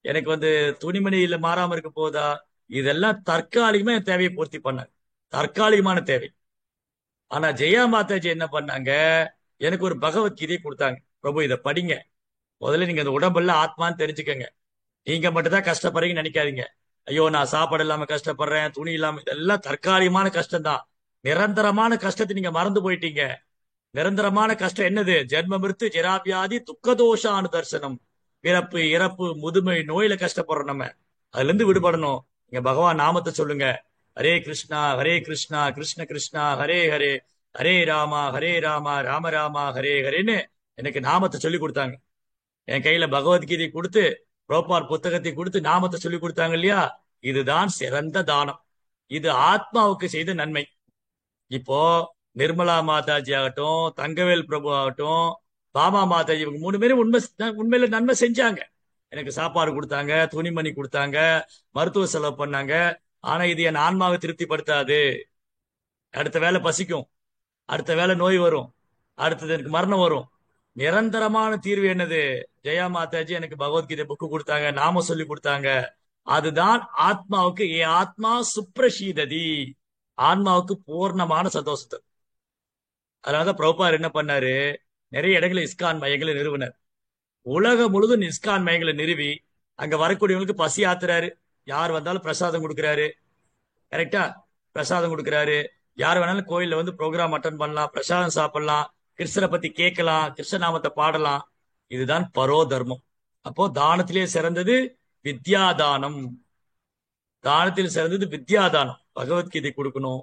எனக்கு துணிமணியில மாறாம இருக்க போகுதா? இதெல்லாம் தற்காலிகமா என் தேவையை பூர்த்தி பண்ணாங்க, தற்காலிகமான தேவை. ஆனா ஜெயா மாதாஜி என்ன பண்ணாங்க? எனக்கு ஒரு பகவத்கீதையை கொடுத்தாங்க. பிரபு, இதை படிங்க, முதல்ல நீங்க அந்த உடம்புல ஆத்மான்னு தெரிஞ்சுக்கங்க. நீங்க மட்டும் தான் கஷ்டப்படுறீங்கன்னு நினைக்காதீங்க. ஐயோ, நான் சாப்பாடு இல்லாம கஷ்டப்படுறேன், துணி இல்லாம, இதெல்லாம் தற்காலிகமான கஷ்டம் தான். நிரந்தரமான கஷ்டத்தை நீங்க மறந்து போயிட்டீங்க. நிரந்தரமான கஷ்டம் என்னது? ஜென்ம மிருத்து ஜெராவியாதி துக்கதோஷானு தர்சனம். பிறப்பு இறப்பு முதுமை நோயில கஷ்டப்படுறோம் நம்ம, அதுல இருந்து விடுபடணும். நீங்க பகவான் நாமத்தை சொல்லுங்க. ஹரே கிருஷ்ணா ஹரே கிருஷ்ணா கிருஷ்ண கிருஷ்ணா ஹரே ஹரே, ஹரே ராமா ஹரே ராமா ராம ராமா ஹரே ஹரேன்னு எனக்கு நாமத்தை சொல்லி கொடுத்தாங்க. என் கையில பகவத்கீதை கொடுத்து, புரோபார் புத்தகத்தை கொடுத்து நாமத்தை சொல்லி கொடுத்தாங்க இல்லையா? இதுதான் சிறந்த தானம், இது ஆத்மாவுக்கு செய்த நன்மை. இப்போ நிர்மலா மாதாஜி ஆகட்டும், தங்கவேல் பிரபு ஆகட்டும், பாமா மாதாஜி, இவங்க 3 பேரும் உண்மையில நன்மை செஞ்சாங்க. எனக்கு சாப்பாடு கொடுத்தாங்க, துணிமணி கொடுத்தாங்க, மருத்துவ செலவு பண்ணாங்க. ஆனா இது என் ஆன்மாவை திருப்திப்படுத்தாது. அடுத்த வேலை பசிக்கும், அடுத்த வேலை நோய் வரும், அடுத்தது எனக்கு மரணம் வரும். நிரந்தரமான தீர்வு என்னது? ஜெயா மாதாஜி எனக்கு பகவத்கீதை புக்கு கொடுத்தாங்க, நாம சொல்லி கொடுத்தாங்க. அதுதான் ஆத்மாவுக்கு, ஏ ஆத்மா சுப்ரசீததி, ஆன்மாவுக்கு பூர்ணமான சந்தோஷத்தை. அதனாலதான் பிரபுபார் என்ன பண்ணாரு? நிறைய இடங்களில் இஸ்கான் மையங்களை நிறுவனர். உலகம் முழுதும் இஸ்கான் மையங்களை நிறுவி அங்க வரக்கூடியவங்களுக்கு பசி ஆத்துறாரு, யார் வந்தாலும் பிரசாதம் கொடுக்கிறாரு. கரெக்டா? பிரசாதம் கொடுக்குறாரு. யார் வேணாலும் கோயில்ல வந்து ப்ரோக்ராம் அட்டன் பண்ணலாம், பிரசாதம் சாப்பிடலாம், கிருஷ்ணரை பத்தி கேட்கலாம், கிருஷ்ண நாமத்தை பாடலாம். இதுதான் பரோ தர்மம். அப்போ தானத்திலே சிறந்தது வித்யாதானம். தானத்தில் சிறந்தது வித்யாதானம். பகவத்கீதை கொடுக்கணும்,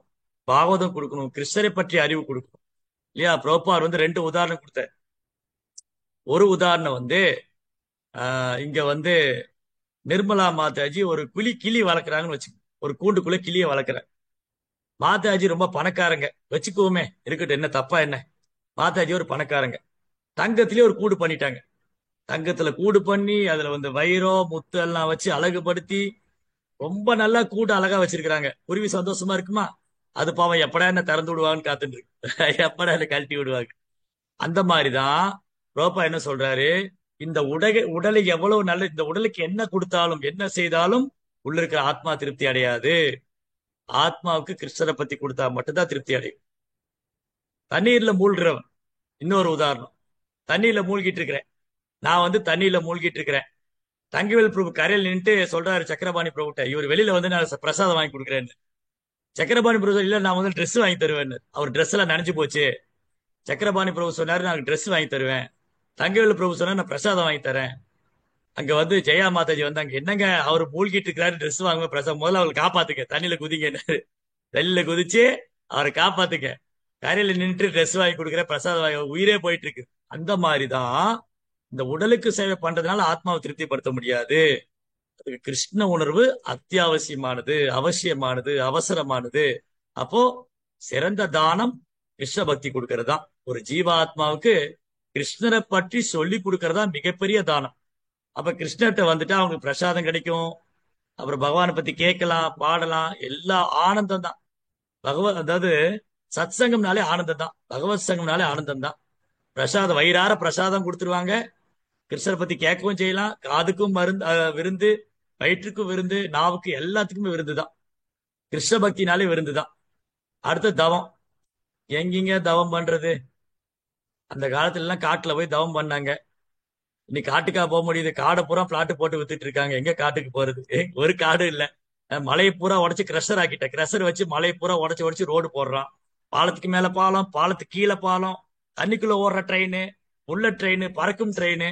பாகவதம் கொடுக்கணும், கிருஷ்ணரை பற்றி அறிவு கொடுக்கணும். இல்லையா? பிரபுபார் வந்து ரெண்டு உதாரணம் கொடுத்தார். ஒரு உதாரணம் வந்து இங்க வந்து நிர்மலா மாதாஜி ஒரு கிளி வளர்க்குறாங்கன்னு வச்சு, ஒரு கூண்டுக்குள்ள கிளியை வளர்க்குறாங்க. மாதாஜி ரொம்ப பணக்காரங்க வச்சுக்குவோமே, இருக்கட்டும், என்ன தப்பா என்ன. மாதாஜி ஒரு பணக்காரங்க, தங்கத்திலேயே ஒரு கூடு பண்ணிட்டாங்க. தங்கத்துல கூடு பண்ணி அதுல வந்து வைரம் முத்து எல்லாம் வச்சு அழகுபடுத்தி ரொம்ப நல்லா கூடு அழகா வச்சிருக்கிறாங்க. குருவி சந்தோஷமா இருக்குமா? அது பாவம் எப்படா என்ன திறந்து விடுவாங்கன்னு காத்துட்டு இருக்கு. எப்படா என்ன கழட்டி விடுவாங்க. அந்த மாதிரிதான் ரோப்பா என்ன சொல்றாரு, இந்த உடலை எவ்வளவு நல்ல, இந்த உடலுக்கு என்ன கொடுத்தாலும் என்ன செய்தாலும் உள்ள இருக்கிற ஆத்மா திருப்தி அடையாது. ஆத்மாவுக்கு கிருஷ்ணரை பத்தி கொடுத்தா மட்டும்தான் திருப்தி அடையும். தண்ணீர்ல மூழ்கிறவன், இன்னொரு உதாரணம். தண்ணியில மூழ்கிட்டு இருக்கிறேன், நான் வந்து தண்ணியில மூழ்கிட்டு இருக்கிறேன். தங்கவேல் பிரபு கரையில் நின்னுட்டு சொல்றாரு சக்கரபாணி பிரபுட்ட, இவர் வெளியில வந்து நான் பிரசாதம் வாங்கி கொடுக்குறேன்னு. சக்கரபாணி பிரபு இல்ல, நான் வந்து ட்ரெஸ் வாங்கி தருவேன்னு. அவர் ட்ரெஸ் எல்லாம் நனைஞ்சு போச்சு. சக்கரபாணி பிரபு சொன்னாரு, நான் ட்ரெஸ் வாங்கி தருவேன். தங்கவேல் பிரபு சொன்னா, நான் பிரசாதம் வாங்கி தரேன். அங்க வந்து ஜெயா மாதாஜி வந்து, அங்க என்னங்க அவர் மூழ்கிட்டு இருக்கிறாரு, ட்ரெஸ் வாங்க பிரசாதம், முதல்ல அவங்களை காப்பாத்துக்க, தண்ணியில குதிங்க. தண்ணியில குதிச்சு அவரை காப்பாத்துக்க. கரையில நின்றுட்டு ட்ரெஸ் வாங்கி கொடுக்குற, பிரசாதம் வாங்கி, உயிரே போயிட்டு இருக்கு. அந்த மாதிரிதான் இந்த உடலுக்கு சேவை பண்றதுனால ஆத்மாவை திருப்திப்படுத்த முடியாது. அதுக்கு கிருஷ்ண உணர்வு அத்தியாவசியமானது, அவசியமானது, அவசரமானது. அப்போ சிறந்த தானம் கிருஷ்ண பக்தி கொடுக்கறது தான். ஒரு ஜீவாத்மாவுக்கு கிருஷ்ணரை பற்றி சொல்லி கொடுக்கறதா மிகப்பெரிய தானம். அப்ப கிருஷ்ணர்கிட்ட வந்துட்டு அவங்களுக்கு பிரசாதம் கிடைக்கும், அப்புறம் பகவானை பத்தி கேட்கலாம், பாடலாம், எல்லா ஆனந்தம் தான். அதாவது சத்சங்கம்னாலே ஆனந்தம் தான், பகவத் சங்கம்னாலே ஆனந்தம் தான். பிரசாதம் வயிறார பிரசாதம் கொடுத்துருவாங்க. கிருஷ்ணரை பத்தி கேட்கவும் செய்யலாம், காதுக்கும் மருந்து விருந்து, வயிற்றுக்கும் விருந்து, நாவுக்கு எல்லாத்துக்குமே விருந்து தான். கிருஷ்ண பக்தினாலே விருந்து தான். அடுத்து தவம். எங்கீங்க தவம் பண்றது? அந்த காலத்துல எல்லாம் காட்டுல போய் தவம் பண்ணாங்க. இன்னைக்கு காட்டுக்கா போக முடியுது? காடை பூரா பிளாட்டு போட்டு வித்துட்டு இருக்காங்க. எங்க காட்டுக்கு போறது? ஒரு காடு இல்ல. மலையை பூரா உடைச்சு கிரஷர் ஆக்கிட்ட, கிரஷர் வச்சு மலையை பூரா உடைச்சு உடைச்சு ரோடு போடுறான். பாலத்துக்கு மேல பாலம், பாலத்துக்கு கீழே பாலம், தண்ணிக்குள்ள ஓடுற ட்ரெயின், புல்லட் ட்ரெயின், பறக்கும் ட்ரெயின்,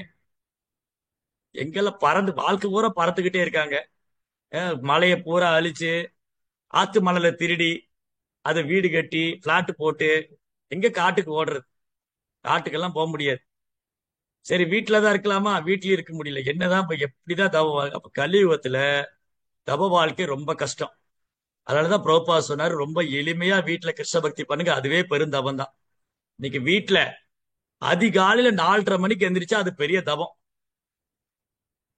எங்கெல்லாம் பறந்து வாழ்க்கை பூரா பறந்துகிட்டே இருக்காங்க. மலையை பூரா அழிச்சு ஆத்து மணலை திருடி அதை வீடு கட்டி பிளாட் போட்டு எங்க காட்டுக்கு ஓடுறது? காட்டுக்கெல்லாம் போக முடியாது. சரி, வீட்டுலதான் இருக்கலாமா? வீட்லயும் இருக்க முடியல. என்னதான் இப்ப எப்படிதான் அப்ப கலியுகத்துல தப வாழ்க்கை ரொம்ப கஷ்டம். அதனாலதான் பிரபுபா சொன்னாரு, ரொம்ப எளிமையா வீட்டுல கிருஷ்ண பக்தி பண்ணுங்க, அதுவே பெருந்தவம் தான். இன்னைக்கு வீட்டுல அதிகாலையில 4:30 மணிக்கு எந்திரிச்சா அது பெரிய தவம்.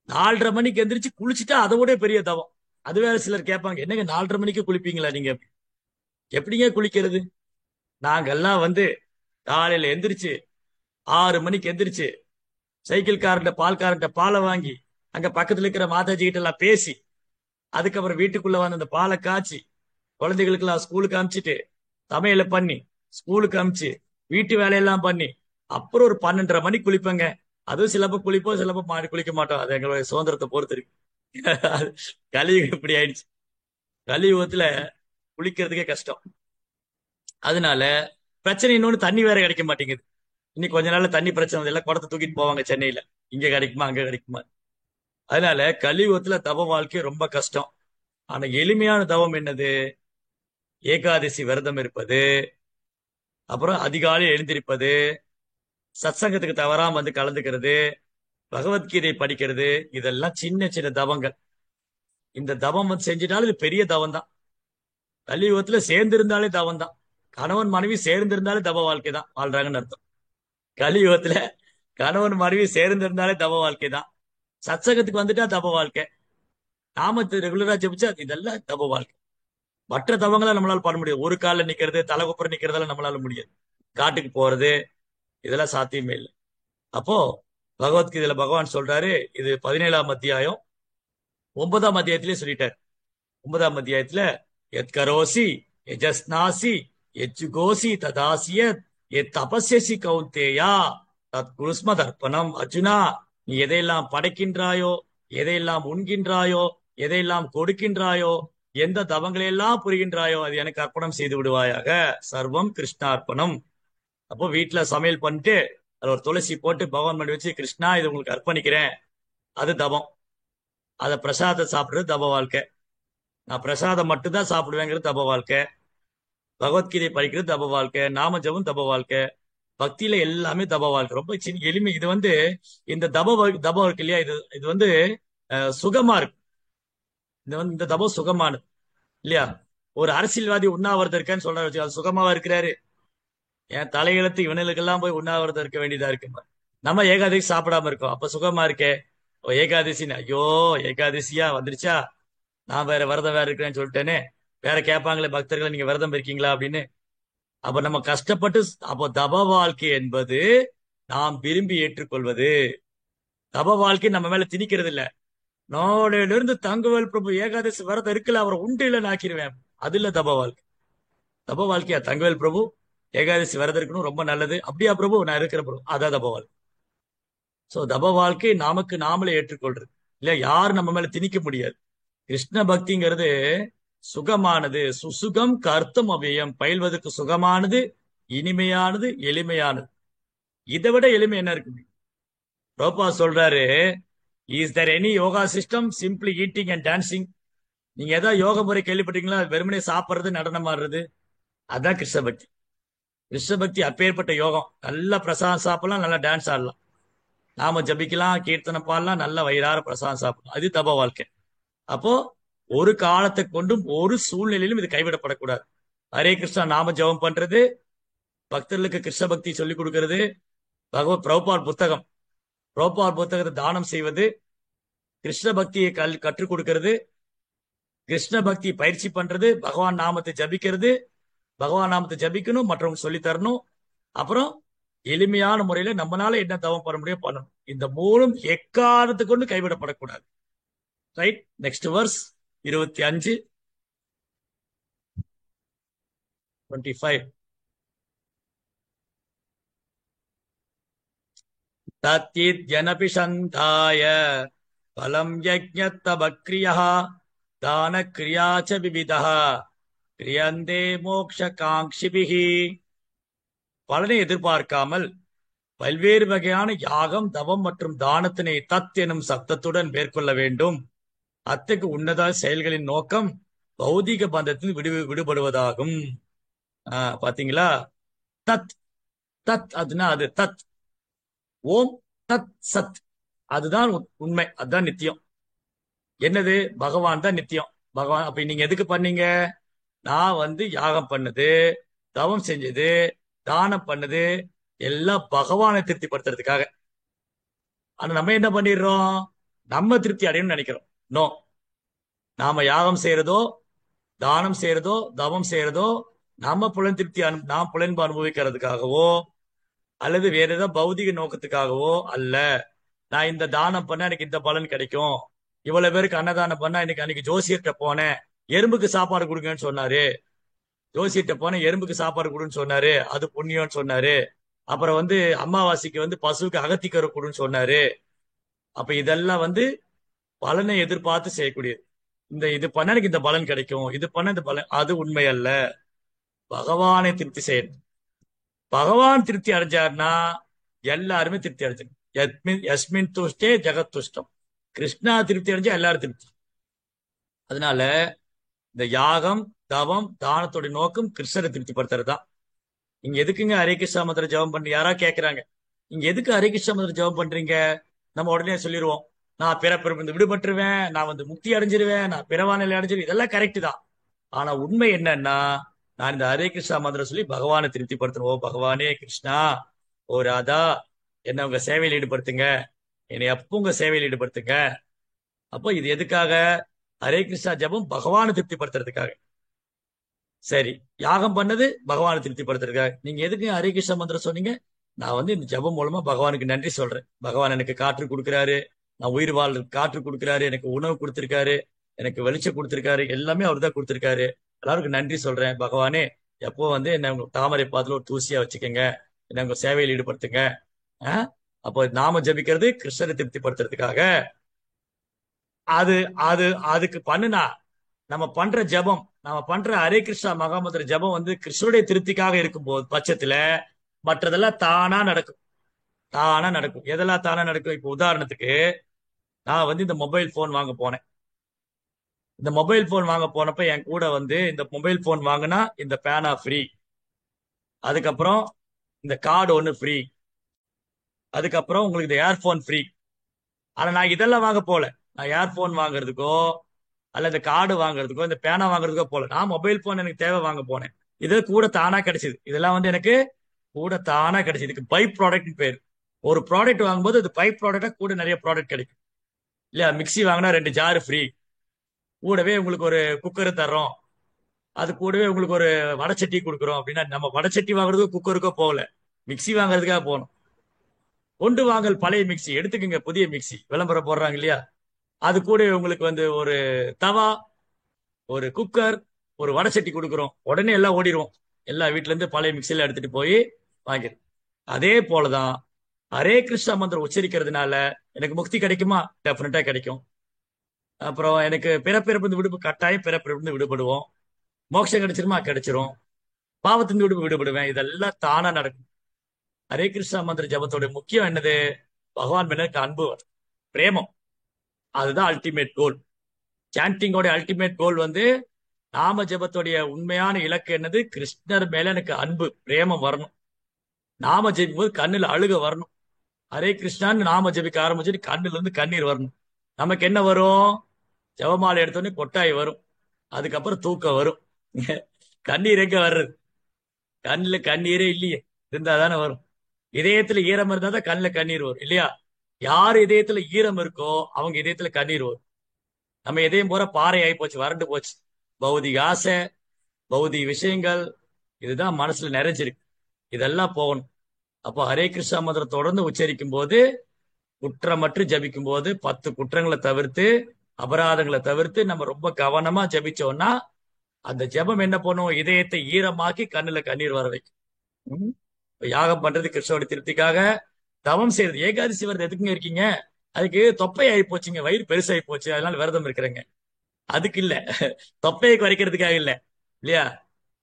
4:30 மணிக்கு எந்திரிச்சு குளிச்சுட்டா அதை விட பெரிய தவம். அது வேற சிலர் கேட்பாங்க, என்னங்க 4:30 மணிக்கு குளிப்பீங்களா நீங்க? எப்படிங்க குளிக்கிறது? நாங்கெல்லாம் வந்து காலையில எந்திரிச்சு 6 மணிக்கு எந்திரிச்சு சைக்கிள்காரன்ட்ட பால்காரன்ட்ட பாலை வாங்கி அங்க பக்கத்துல இருக்கிற மாதாஜி கிட்ட எல்லாம் பேசி, அதுக்கப்புறம் வீட்டுக்குள்ள வந்து அந்த பாலை காய்ச்சி குழந்தைகளுக்கு எல்லாம் ஸ்கூலுக்கு அனுப்பிச்சிட்டு சமையல பண்ணி ஸ்கூலுக்கு அனுப்பிச்சு வீட்டு வேலையெல்லாம் பண்ணி அப்புறம் ஒரு 12:30 மணிக்கு குளிப்பேங்க. அதுவும் சிலப்ப குளிப்போம், சிலப்ப மாடி குளிக்க மாட்டோம். அது எங்களுடைய சுதந்திரத்தை பொறுத்து இருக்கு. கலியுகம் இப்படி ஆயிடுச்சு. கலியுகத்துல குளிக்கிறதுக்கே கஷ்டம். அதனால பிரச்சனை இன்னொன்னு, தண்ணி வேற கிடைக்க மாட்டேங்குது. இன்னைக்கு கொஞ்ச நாள்ல தண்ணி பிரச்சனை வந்து எல்லாம் குடத்தை தூக்கிட்டு போவாங்க சென்னையில. இங்க கிடைக்குமா அங்க கிடைக்குமா? அதனால கலியுகத்துல தவ வாழ்க்கை ரொம்ப கஷ்டம். ஆனா எளிமையான தவம் என்னது? ஏகாதசி விரதம் இருப்பது, அப்புறம் அதிகாலை எழுந்திருப்பது, சத்சங்கத்துக்கு தவறாம வந்து கலந்துக்கிறது, பகவத்கீதை படிக்கிறது, இதெல்லாம் சின்ன சின்ன தவங்கள். இந்த தவம் வந்து செஞ்சிட்டாலும் இது பெரிய தவம் தான். கலியுகத்துல சேர்ந்து இருந்தாலே தவம் தான். கணவன் மனைவி சேர்ந்து இருந்தாலே தவ வாழ்க்கை தான் வாழ்றாங்கன்னு அர்த்தம். கலியுகத்துல கணவன் மனைவி சேர்ந்து இருந்தாலே தவ வாழ்க்கை தான். சத்சங்கத்துக்கு வந்துட்டா தப வாழ்க்கை. நாமத்தை ரெகுலரா ஜெபிச்சா இதெல்லாம் தப வாழ்க்கை. மற்ற தவங்களை நம்மளால பண்ண முடியாது. ஒரு காலில் நிக்கிறது, தலைகுப்புற நிக்கிறதெல்லாம் நம்மளால முடியாது. காட்டுக்கு போறது, இதெல்லாம் சாத்தியமே இல்லை. அப்போ பகவத்கீதையில பகவான் சொல்றாரு, இது 17ஆம் அத்தியாயம் 9ஆம் அத்தியாயத்திலே சொல்லிட்டார். 9ஆம் அத்தியாயத்துல, எத் கரோசி எஜஸ்நாசி எச்சுகோசி ததாசியத் எத் தபஸ்யசி கௌந்தேயா தத் குருஸ்ம தர்ப்பணம். அர்ஜுனா, நீ எதையெல்லாம் படைக்கின்றாயோ, எதையெல்லாம் உண்கின்றாயோ, எதையெல்லாம் கொடுக்கின்றாயோ, எந்த தவங்களை எல்லாம் புரிகின்றாயோ அது எனக்கு அர்ப்பணம் செய்து விடுவாயாக. சர்வம் கிருஷ்ணார்ப்பணம். அப்போ வீட்டுல சமையல் பண்ணிட்டு அது ஒரு துளசி போட்டு பகவான் பண்ணி வச்சு கிருஷ்ணா இது உங்களுக்கு அர்ப்பணிக்கிறேன். அது தவம். அதை பிரசாதம் சாப்பிடுறது தப வாழ்க்கை. நான் பிரசாதம் மட்டும்தான் சாப்பிடுவேங்கிறது தப வாழ்க்கை. பகவத்கீதை படிக்கிறது தப வாழ்க்கை. நாம ஜபம் தப வாழ்க்கை. பக்தியில எல்லாமே தப வாழ்க்கை. ரொம்ப சின்ன எளிமை. இது வந்து இந்த தபம் இருக்கு இல்லையா, இது இது வந்து சுகமா இருக்கு. இந்த தபம் சுகமானது இல்லையா. ஒரு அரசியல்வாதி உண்ணாவிரதம் இருக்கேன்னு சொல்றாரு வச்சு, அது சுகமாவா இருக்கிறாரு? என் தலையெழுத்து இவனுக்கெல்லாம் போய் உண்ணாவிரதம் இருக்க வேண்டியதா இருக்கு. நம்ம ஏகாதசி சாப்பிடாம இருக்கோம், அப்ப சுகமா இருக்கே. ஓ, ஏகாதசின்னு ஐயோ ஏகாதசியா வந்துருச்சா, நான் வேற விரதம் வேற இருக்கிறேன்னு சொல்லிட்டேனே. வேற கேட்பாங்களே பக்தர்கள், நீங்க விரதம் இருக்கீங்களா அப்படின்னு. அப்ப நம்ம கஷ்டப்பட்டு அப்போ தப வாழ்க்கை என்பது நாம் விரும்பி ஏற்றுக்கொள்வது. தப வாழ்க்கை நம்ம மேல திணிக்கிறது இல்ல. நாளையில இருந்து தங்கவேல் பிரபு ஏகாதசி விரதம் இருக்குல்ல, அவரை உண்டு இல்லைன்னு ஆக்கிடுவேன். அது இல்ல தப வாழ்க்கை. தப வாழ்க்கையா தங்கவேல் பிரபு ஏகாதசி விரதம் இருக்கணும், ரொம்ப நல்லது. அப்படியா பிரபு, நான் இருக்கிற பிரபு, அதான் தப வாழ்க்கை. சோ தப வாழ்க்கை நமக்கு நாமளே ஏற்றுக்கொள்றது இல்ல, யாரும் நம்ம மேல திணிக்க முடியாது. கிருஷ்ண பக்திங்கிறது சுகமானது. சுசுகம் கர்த்தம் அவ்வியம். பயில்வதற்கு சுகமானது, இனிமையானது, எளிமையானது. இதை விட எளிமை என்ன இருக்கு? ரோபா சொல்றாரு, is there any yoga system simply eating and dancing? நீங்க ஏதாவது யோக முறை கேள்விப்பட்டீங்களா? வெறுமனே சாப்பிடுறது, நடனம் ஆடுறது, அதான் கிருஷ்ண பக்தி. கிருஷ்ண பக்தி அப்பேற்பட்ட யோகம். நல்லா பிரசாதம் சாப்பிடலாம், நல்லா டான்ஸ் ஆடலாம், நாம ஜபிக்கலாம், கீர்த்தனம் பாடலாம், நல்ல வயிறார பிரசாதம் சாப்பிடலாம். அது தப வாழ்க்கை. அப்போ ஒரு காலத்தை கொண்டும் ஒரு சூழ்நிலையிலும் இது கைவிடப்படக்கூடாது. ஹரே கிருஷ்ணா நாம ஜெபம் பண்றது, பக்தர்களுக்கு கிருஷ்ண பக்தி சொல்லிக் கொடுக்கிறது, பிரபுபாத் புத்தகம், பிரபுபாத் புத்தகத்தை தானம் செய்வது, கிருஷ்ண பக்தியை கற்றுக் கொடுக்கிறது, கிருஷ்ண பக்தி பயிற்சி பண்றது, பகவான் நாமத்தை ஜபிக்கிறது, பகவான் நாமத்தை ஜபிக்கணும், மற்றவங்க சொல்லி தரணும். அப்புறம் எளிமையான முறையில நம்மளால என்ன தவம் பண்ண முடியும் பண்ணணும். இந்த மூணும் எக்காரணத்தை கொண்டு கைவிடப்படக்கூடாது. ரைட். Next verse 25 25. தத்யனபி சந்தாய பலம் யஜ்ஞத்தபக்ரியः தான கிரியா ச விவிதः கிரியந்தே மோக்ஷ காங்க்ஷிபிஹி. பலனை எதிர்பார்க்காமல் பல்வேறு வகையான யாகம், தவம் மற்றும் தானத்தினை தத் எனும் சப்தத்துடன் மேற்கொள்ள வேண்டும். அத்தகைய உன்னத செயல்களின் நோக்கம் பௌதிக பந்தத்தில் விடுபடுவதாகும். பாத்தீங்களா? தத் தத் அதுனா அது தத். ஓம் தத் சத், அதுதான் உண்மை, அதுதான் நித்தியம். என்னது? பகவான் தான் நித்தியம். பகவான். அப்ப நீங்க எதுக்கு பண்ணீங்க? நான் யாகம் பண்ணது, தவம் செஞ்சது, தானம் பண்ணது எல்லாம் பகவானை திருப்திப்படுத்துறதுக்காக. ஆனா நம்ம என்ன பண்ணிடுறோம்? நம்ம திருப்தி அடையணும்னு நினைக்கிறோம். நோ. நாம யாகம் செய்யறதோ, தானம் செய்யறதோ, தவம் செய்யறதோ நம்ம புலன் திருப்தி நாம் புலன்பு அனுபவிக்கிறதுக்காகவோ அல்லது வேற ஏதாவது பௌதிக நோக்கத்துக்காகவோ அல்ல. நான் இந்த தானம் பண்ணா எனக்கு இந்த பலன் கிடைக்கும், இவ்வளவு பேருக்கு அன்னதானம் பண்ணா எனக்கு அன்னைக்கு ஜோசியர்கிட்ட போனேன், எறும்புக்கு சாப்பாடு கொடுங்கன்னு சொன்னாரு, ஜோசியர்கிட்ட போனேன் எறும்புக்கு சாப்பாடு கொடுன்னு சொன்னாரு, அது புண்ணியம்னு சொன்னாரு. அப்புறம் அமாவாசைக்கு பசுவுக்கு அகத்திக்கரை கொடுன்னு சொன்னாரு. அப்ப இதெல்லாம் பலனை எதிர்பார்த்து செய்யக்கூடியது. இது பண்ண எனக்கு இந்த பலன் கிடைக்கும், இது பண்ண இந்த பலன், அது உண்மை அல்ல. பகவானை திருப்தி செய்யணும். பகவான் திருப்தி அடைஞ்சாருன்னா எல்லாருமே திருப்தி அடைஞ்சிடும். யஸ்மின் துஷ்டே ஜெகத் துஷ்டம். கிருஷ்ணா திருப்தி அடைஞ்சா எல்லாரும் திருப்தி. அதனால இந்த யாகம், தவம், தானத்தோட நோக்கம் கிருஷ்ணரை திருப்திப்படுத்துறது தான். நீங்க எதுக்குங்க ஹரே கிருஷ்ணா மந்திர ஜெபம் பண்ணி யாரா கேட்கறாங்க, நீங்க எதுக்கு ஹரே கிருஷ்ணா மந்திர ஜெபம் பண்றீங்க? நம்ம உடனே சொல்லிடுவோம், நான் பிறப்பிறப்பு விடுபட்டுருவேன், நான் முக்தி அடைஞ்சிருவேன், நான் பிறவா நிலை அடைஞ்சிருவேன். இதெல்லாம் கரெக்ட் தான். ஆனா உண்மை என்னன்னா, நான் இந்த ஹரே கிருஷ்ணா மந்திரம் சொல்லி பகவானை திருப்திப்படுத்தணும். ஓ பகவானே கிருஷ்ணா, ஓ ராதா, என்ன உங்க சேவையில் ஈடுபடுத்துங்க, என்னை எப்போ உங்க சேவையில் ஈடுபடுத்துங்க. அப்போ இது எதுக்காக? ஹரே கிருஷ்ணா ஜபம் பகவானை திருப்திப்படுத்துறதுக்காக. சரி, யாகம் பண்ணது பகவானை திருப்திப்படுத்துறதுக்காக. நீங்க எதுக்கு ஹரே கிருஷ்ணா மந்திரம் சொன்னீங்க? நான் இந்த ஜபம் மூலமா பகவானுக்கு நன்றி சொல்றேன். பகவான் எனக்கு காற்று கொடுக்குறாரு, நான் உயிர் வாழ் காற்று கொடுக்குறாரு, எனக்கு உணவு கொடுத்திருக்காரு, எனக்கு வெளிச்சம் கொடுத்திருக்காரு, எல்லாமே அவர் தான் கொடுத்திருக்காரு. எல்லாருக்கும் நன்றி சொல்றேன். பகவானே எப்போ என்ன உங்க தாமரை பாதத்துல ஒரு தூசியா வச்சுக்கோங்க, என்ன உங்க சேவையில் ஈடுபடுத்துங்க. அப்போ நாம ஜபிக்கிறது கிருஷ்ணரை திருப்திப்படுத்துறதுக்காக. அது அது அதுக்கு பண்ணுனா நம்ம பண்ற ஜெபம், நம்ம பண்ற ஹரே கிருஷ்ணா மகாமந்திர ஜெபம் வந்து கிருஷ்ணருடைய திருப்திக்காக இருக்கும் போது பட்சத்துல மற்றதெல்லாம் தானா நடக்கும். தானா நடக்கும். எதெல்லாம் தானா நடக்கும்? இப்போ உதாரணத்துக்கு நான் வந்து இந்த மொபைல் போன் வாங்க போனேன். இந்த மொபைல் போன் வாங்க போனப்ப என் கூட வந்து இந்த மொபைல் போன் வாங்கினா இந்த பேனா ஃப்ரீ, அதுக்கப்புறம் இந்த கார்டு ஒன்னு ஃப்ரீ, அதுக்கப்புறம் உங்களுக்கு இந்த ஏர்போன் ஃப்ரீ. ஆனா நான் இதெல்லாம் வாங்க போல. நான் ஏர்போன் வாங்குறதுக்கோ அல்ல இந்த கார்டு வாங்குறதுக்கோ இந்த பேனா வாங்குறதுக்கோ போல. நான் மொபைல் போன் எனக்கு தேவை வாங்க போனேன். இது கூட தானா கிடைச்சது. இதெல்லாம் வந்து எனக்கு கூட தானா கிடைச்சது. இதுக்கு பை ப்ராடக்ட் பேர். ஒரு ப்ராடக்ட் வாங்கும்போது அது பை ப்ராடக்டா கூட நிறைய ப்ராடக்ட் கிடைக்கும். இல்லையா? மிக்ஸி வாங்கினா 2 ஜார் ஃப்ரீ, கூடவே உங்களுக்கு ஒரு குக்கர் தர்றோம், அது கூடவே உங்களுக்கு ஒரு வடச்சட்டி கொடுக்குறோம். அப்படின்னா நம்ம வடச்சட்டி வாங்குறதுக்கோ குக்கருக்கோ போகல, மிக்ஸி வாங்குறதுக்காக போகணும். கொண்டு வாங்கல் பழைய மிக்ஸி எடுத்துக்கங்க, புதிய மிக்ஸி விளம்பரம் போடுறாங்க இல்லையா? அது கூட உங்களுக்கு வந்து ஒரு தவா, ஒரு குக்கர், ஒரு வடச்சட்டி கொடுக்குறோம். உடனே எல்லாம் ஓடிடுவோம். எல்லா வீட்ல இருந்து பழைய மிக்ஸில எடுத்துட்டு போய் வாங்கிடும். அதே போலதான் ஹரே கிருஷ்ணா மந்திரம் உச்சரிக்கிறதுனால எனக்கு முக்தி கிடைக்குமா? டெஃபினட்டா கிடைக்கும். அப்புறம் எனக்கு பிறப்பிறப்பு விடுப்பு, கட்டாயம் பிறப்பிறப்பு விடுபடுவோம். மோட்சம் கிடைச்சிருமா? கிடைச்சிரும். பாவத்தின் விடுப்பு விடுபடுவேன். இதெல்லாம் தானா நடக்கும். ஹரே கிருஷ்ணா மந்திர ஜபத்தோட முக்கியம் என்னது? பகவான் மேல இருக்க அன்பு, பிரேமம். அதுதான் அல்டிமேட் கோல். சாண்டிங்கோட அல்டிமேட் கோல் வந்து நாம ஜெபத்தோடைய உண்மையான இலக்கு என்னது? கிருஷ்ணர் மேல எனக்கு அன்பு, பிரேமம் வரணும். நாம ஜெபிக்கும் போது கண்ணுல அழுக வரணும். ஹரே கிருஷ்ணான்னு நாம ஜெபிக்க ஆரம்பிச்சுட்டு கண்ணுல இருந்து கண்ணீர் வரணும். நமக்கு என்ன வரும்? ஜெபமாலை எடுத்தோடனே கொட்டாய் வரும். அதுக்கப்புறம் தூக்கம் வரும். கண்ணீர் எங்க வர்றது? கண்ணுல கண்ணீரே இல்லையே, இருந்தா தானே வரும். இதயத்துல ஈரம் இருந்தா தான் கண்ணுல கண்ணீர் வரும் இல்லையா? யார் இதயத்துல ஈரம் இருக்கோ அவங்க இதயத்துல கண்ணீர் வரும். நம்ம இதயம் பூரா பாறை ஆகி போச்சு, வறண்டு போச்சு. பௌதிக ஆசை, பௌதிக விஷயங்கள், இதுதான் மனசுல நிறைஞ்சிருக்கு. இதெல்லாம் போகணும். அப்போ ஹரே கிருஷ்ணா மந்திரம் தொடர்ந்து உச்சரிக்கும் போது, குற்றமற்று ஜபிக்கும் போது 10 குற்றங்களை தவிர்த்து, அபராதங்களை தவிர்த்து நம்ம ரொம்ப கவனமா ஜபிச்சோம்னா அந்த ஜெபம் என்ன பண்ணும்? இதயத்தை ஈரமாக்கி கண்ணுல கண்ணீர் வர வைக்கும். ம். இப்ப யாகம் பண்றது கிருஷ்ணோட திருப்திக்காக, தவம் செய்யறது. ஏகாதசி விரதம் எதுக்குங்க இருக்கீங்க? அதுக்கு தொப்பை ஆகி போச்சுங்க, வயிறு பெருசாகி போச்சு, அதனால விரதம் இருக்கிறேங்க. அதுக்கு இல்ல, தொப்பையை குறைக்கிறதுக்காக இல்ல, இல்லையா?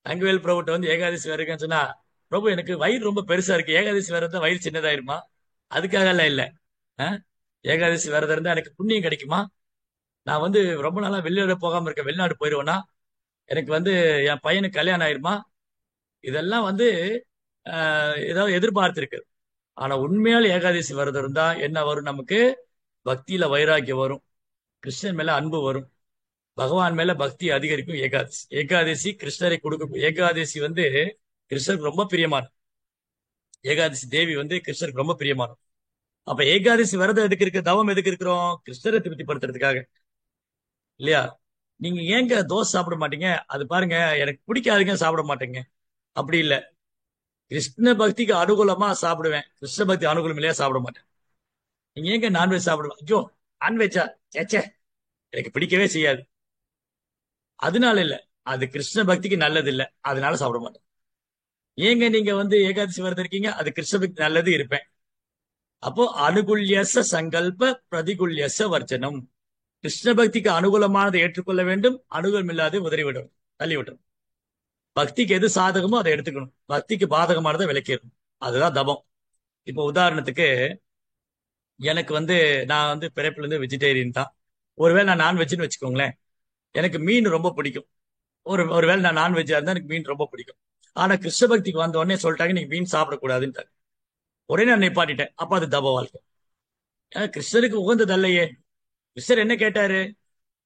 தங்கவேல் பிரபுட்ட வந்து ஏகாதசி விரதம்னு சொன்னா, பிரபு எனக்கு வயிறு ரொம்ப பெருசா இருக்கு, ஏகாதசி விரதம் வயிறு சின்னதாயிருமா? அதுக்காக எல்லாம் இல்ல. அஹ்? ஏகாதசி விரதம் இருந்தா எனக்கு புண்ணியம் கிடைக்குமா? நான் வந்து ரொம்ப நாளா வெளிநாடு போகாம இருக்கேன், வெளிநாடு போயிருவேனா? எனக்கு வந்து என் பையனுக்கு கல்யாணம் ஆயிருமா? இதெல்லாம் வந்து ஏதாவது எதிர்பார்த்திருக்கு. ஆனா உண்மையால ஏகாதசி விரதம் இருந்தா என்ன வரும்? நமக்கு பக்தியில வைராக்கியம் வரும், கிருஷ்ணன் மேல அன்பு வரும், பகவான் மேல பக்தி அதிகரிக்கும். ஏகாதசி ஏகாதசி கிருஷ்ணரை கொடுக்கும். ஏகாதசி வந்து கிருஷ்ணருக்கு ரொம்ப பிரியமான, ஏகாதசி தேவி வந்து கிருஷ்ணருக்கு ரொம்ப பிரியமான. அப்ப ஏகாதசி விரதம் எதுக்கு இருக்கு? தவம் எதுக்கு இருக்கிறோம்? கிருஷ்ணரை திருப்திப்படுத்துறதுக்காக, இல்லையா? நீங்க ஏங்க தோசை சாப்பிட மாட்டீங்க? அது பாருங்க, எனக்கு பிடிக்காதுங்க, சாப்பிட மாட்டேங்க. அப்படி இல்ல, கிருஷ்ண பக்திக்கு அனுகூலமா சாப்பிடுவேன், கிருஷ்ண பக்தி அனுகூலம் இல்லையா சாப்பிட மாட்டேன். நீங்க ஏங்க நான்வெஜ் சாப்பிடுவேன்? ஐயோ, நான்வெஜ்ஜா? சேச்சே, எனக்கு பிடிக்கவே செய்யாது. அதனால இல்ல, அது கிருஷ்ண பக்திக்கு நல்லது இல்ல, அதனால சாப்பிட மாட்டேன். ஏங்க நீங்க வந்து ஏகாதசி விரதம் இருக்கீங்க? அது கிருஷ்ண பக்தி நல்லது, இருப்பேன். அப்போ அனுகுல்யச சங்கல்ப பிரதிகுல்யச வர்ஜனம். கிருஷ்ண பக்திக்கு அனுகூலமானதை ஏற்றுக்கொள்ள வேண்டும், அனுகூலம் இல்லாத உதறிவிடும், தள்ளிவிடும். பக்திக்கு எது சாதகமோ அதை எடுத்துக்கணும், பக்திக்கு பாதகமானதை விலக்கிடணும். அதுதான் தபம். இப்போ உதாரணத்துக்கு எனக்கு வந்து நான் வந்து பிறப்புல இருந்து வெஜிடேரியன் தான். ஒருவேளை நான் நான்வெஜ்னு வச்சுக்கோங்களேன், எனக்கு மீன் ரொம்ப பிடிக்கும். ஒருவேளை நான் நான்வெஜ்ஜா இருந்தா எனக்கு மீன் ரொம்ப பிடிக்கும். ஆனா கிருஷ்ண பக்திக்கு வந்த உடனே சொல்லிட்டாங்க நீங்க மீன் சாப்பிடக்கூடாதுன்னு. உடனே நான் நிப்பாட்டிட்டேன். அப்ப அது தப வாழ்க்கை. ஏன்னா கிருஷ்ணருக்கு உகந்தது அல்லையே. கிருஷ்ணர் என்ன கேட்டாரு?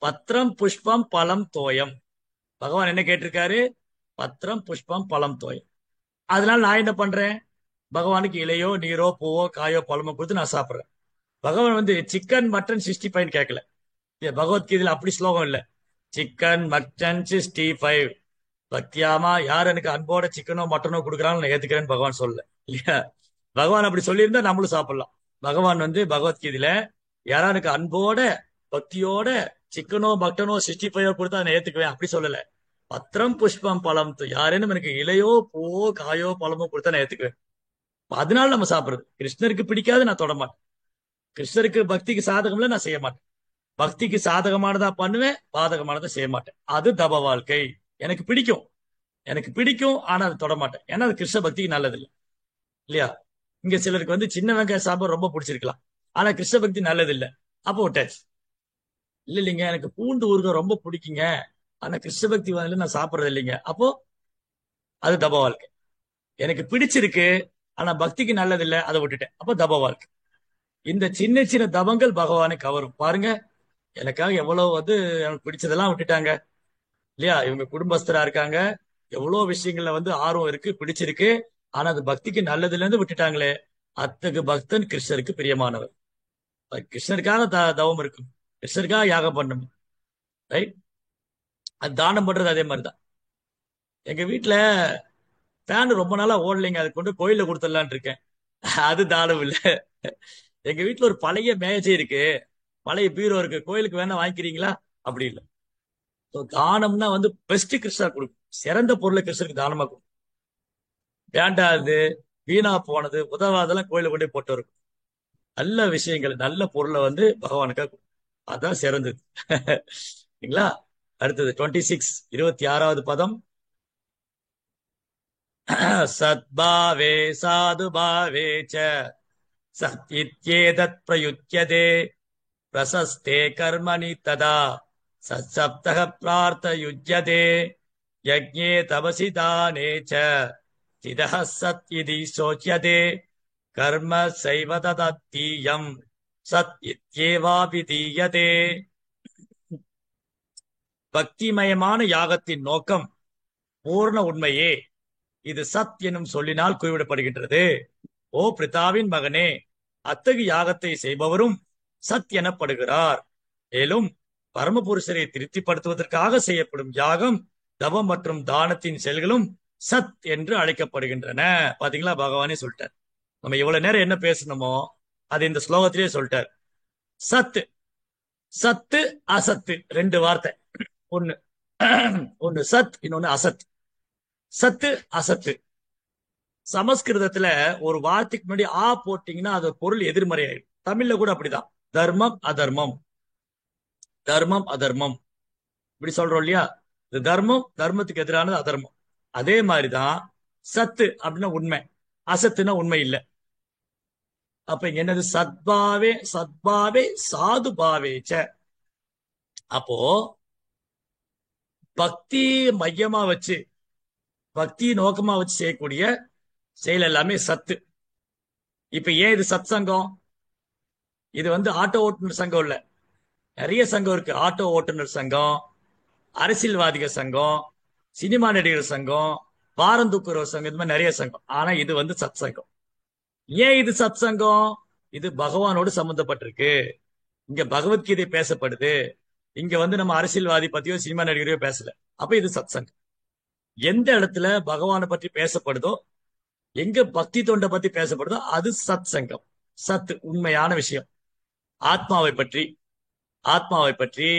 பத்திரம் புஷ்பம் பழம் தோயம். பகவான் என்ன கேட்டிருக்காரு? பத்திரம் புஷ்பம் பழம் தோயம். அதனால நான் என்ன பண்றேன்? பகவானுக்கு இலையோ நீரோ பூவோ காயோ பழமோ கொடுத்து நான் சாப்பிடுறேன். பகவான் வந்து சிக்கன் மட்டன் 65 கேட்கல. பகவத்கீதையில அப்படி ஸ்லோகம் இல்ல. சிக்கன் மட்டன் 65 பக்தியாமா, யார் எனக்கு அன்போட சிக்கனோ மட்டனோ கொடுக்குறாங்க நான் ஏத்துக்கிறேன்னு பகவான் சொல்லல, இல்லையா? பகவான் அப்படி சொல்லியிருந்தா நம்மளும் சாப்பிடலாம். பகவான் வந்து பகவத்கீதையில யாரா எனக்கு அன்போட பக்தியோட சிக்கனோ மட்டனோ 65 கொடுத்தா நான் ஏத்துக்குவேன் அப்படி சொல்லல. பத்திரம் புஷ்பம் பழம் யாரேனும் எனக்கு இலையோ பூவோ காயோ பழமோ கொடுத்தா நான் ஏத்துக்குவேன். அதனால நம்ம சாப்பிடுறது. கிருஷ்ணருக்கு பிடிக்காது, நான் தொட மாட்டேன். கிருஷ்ணருக்கு பக்திக்கு சாதகம்ல நான் செய்ய மாட்டேன். பக்திக்கு சாதகமானதா பண்ணுவேன், பாதகமானதை செய்ய மாட்டேன். அது தப வாழ்க்கை. எனக்கு பிடிக்கும், எனக்கு பிடிக்கும், ஆனா அதை தொட மாட்டேன். ஏன்னா அது கிருஷ்ண பக்திக்கு நல்லது இல்லை, இல்லையா? இங்க சிலருக்கு வந்து சின்ன வெங்காயம் சாப்பிட ரொம்ப பிடிச்சிருக்கலாம், ஆனா கிருஷ்ண பக்தி நல்லது இல்லை, அப்போ விட்டாச்சு. இல்ல இல்லைங்க, எனக்கு பூண்டு ஊறுகாய் ரொம்ப பிடிக்குங்க, ஆனா கிருஷ்ண பக்தி வந்து நான் சாப்பிடுறது இல்லைங்க, அப்போ அது தப வாழ்க்கை. எனக்கு பிடிச்சிருக்கு, ஆனா பக்திக்கு நல்லது இல்லை, அதை விட்டுட்டேன், அப்போ தப வாழ்க்கை. இந்த சின்ன சின்ன தபங்கள் பகவானை கவரும். பாருங்க, எனக்காக எவ்வளவு வந்து எனக்கு பிடிச்சதெல்லாம் விட்டுட்டாங்க, இல்லையா? இவங்க குடும்பஸ்தரா இருக்காங்க, எவ்வளவு விஷயங்கள்ல வந்து ஆர்வம் இருக்கு, பிடிச்சிருக்கு, ஆனா அது பக்திக்கு நல்லதுல இருந்து விட்டுட்டாங்களே. அத்தகு பக்தன் கிருஷ்ணருக்கு பிரியமானவர். கிருஷ்ணருக்காக தவம் இருக்கும், கிருஷ்ணருக்காக யாகம் பண்ணணும், ரைட்? அது தானம் பண்றது அதே மாதிரிதான். எங்க வீட்டுல ஃபேன் ரொம்ப நாளா ஓடலைங்க, அது கொண்டு கோயில கொடுத்துடலான் இருக்கேன். அது தானம் இல்ல. எங்க வீட்டுல ஒரு பழைய மேஜை இருக்கு, பழைய பீரோ இருக்கு, கோயிலுக்கு வேணா வாங்கிக்கிறீங்களா? அப்படி இல்லை. So, தானம்னா வந்து பெஸ்ட் கிருஷ்ணா கொடுக்கும், சிறந்த பொருளை கிருஷ்ணருக்கு தானமா கொடுக்கும். வேண்டாது, வீணா போனது, உதவாதெல்லாம் கோயில கொண்டு போய் போட்டு வரும். நல்ல விஷயங்கள், நல்ல பொருளை வந்து பகவானுக்காக கொடுக்கும். அதான் சிறந்தது. சரிங்களா? அடுத்தது 26, 26வது பதம். சத்பாவே சாதுபாவே ச சத் இத்யேதத் பிரயுஜ்யதே பிரசஸ்தே கர்மணி ததா சத்சப்தக பிரார்த்தயுஜ்யதே யஜ்ஞே தபசி தானே ச சிதஹ சத் இதி சோச்யதே கர்ம சைவ ததத்தீயம் சத் இத்யேவாபிதீயதே. பக்திமயமான யாகத்தின் நோக்கம் பூர்ண உண்மையே, இது சத் எனும் சொல்லினால் குறிவிடப்படுகின்றது. ஓ பிரிதாவின் மகனே, அத்தகைய யாகத்தை செய்பவரும் சத் எனப்படுகிறார். மேலும் பரமபுருஷரை திருப்திப்படுத்துவதற்காக செய்யப்படும் யாகம், தவம் மற்றும் தானத்தின் செயல்களும் சத் என்று அழைக்கப்படுகின்றன. பாத்தீங்களா, பகவானே சொல்லிட்டார். நம்ம இவ்வளவு நேரம் என்ன பேசணுமோ அது இந்த ஸ்லோகத்திலேயே சொல்லிட்டார். சத்து, சத்து அசத்து, ரெண்டு வார்த்தை. ஒண்ணு ஒண்ணு சத், இன்னொன்னு அசத். சத்து அசத்து. சமஸ்கிருதத்துல ஒரு வார்த்தைக்கு முன்னாடி ஆ போட்டீங்கன்னா அது பொருள் எதிர்மறை ஆயிடும். தமிழ்ல கூட அப்படிதான். தர்மம் அதர்மம், தர்மம் அதர்மம், இப்படி சொல்றோம் இல்லையா? இது தர்மம், தர்மத்துக்கு எதிரானது அதர்மம். அதே மாதிரிதான் சத்து அப்படின்னா உண்மை, அசத்துனா உண்மை இல்லை. அப்ப இங்க என்னது? சத்பாவே சத்பாவே சாது பாவேச்ச. அப்போ பக்தி மையமா வச்சு, பக்தி நோக்கமா வச்சு செய்யக்கூடிய செயல் எல்லாமே சத்து. இப்ப ஏன் இது சத் சங்கம்? இது வந்து ஆட்டோ ஓட்டுநர் சங்கம் இல்ல, நிறைய சங்கம் இருக்கு. ஆட்டோ ஓட்டுநர் சங்கம், அரசியல்வாதிகள் சங்கம், சினிமா நடிகர் சங்கம், பாரம் தூக்குறவர் சங்கம், இந்த மாதிரி நிறைய சங்கம். ஆனா இது வந்து சத் சங்கம். ஏன் இது சத் சங்கம்? இது பகவானோடு சம்பந்தப்பட்டிருக்கு. இங்க பகவத்கீதை பேசப்படுது, இங்க வந்து நம்ம அரசியல்வாதி பத்தியோ சினிமா நடிகரையோ பேசல. அப்ப இது சத் சங்கம். எந்த இடத்துல பகவானை பற்றி பேசப்படுதோ, எங்க பக்தி தொண்டை பத்தி பேசப்படுதோ அது சத் சங்கம். சத் உண்மையான விஷயம். ஆத்மாவை பற்றி, ஆத்மாவை பற்றி,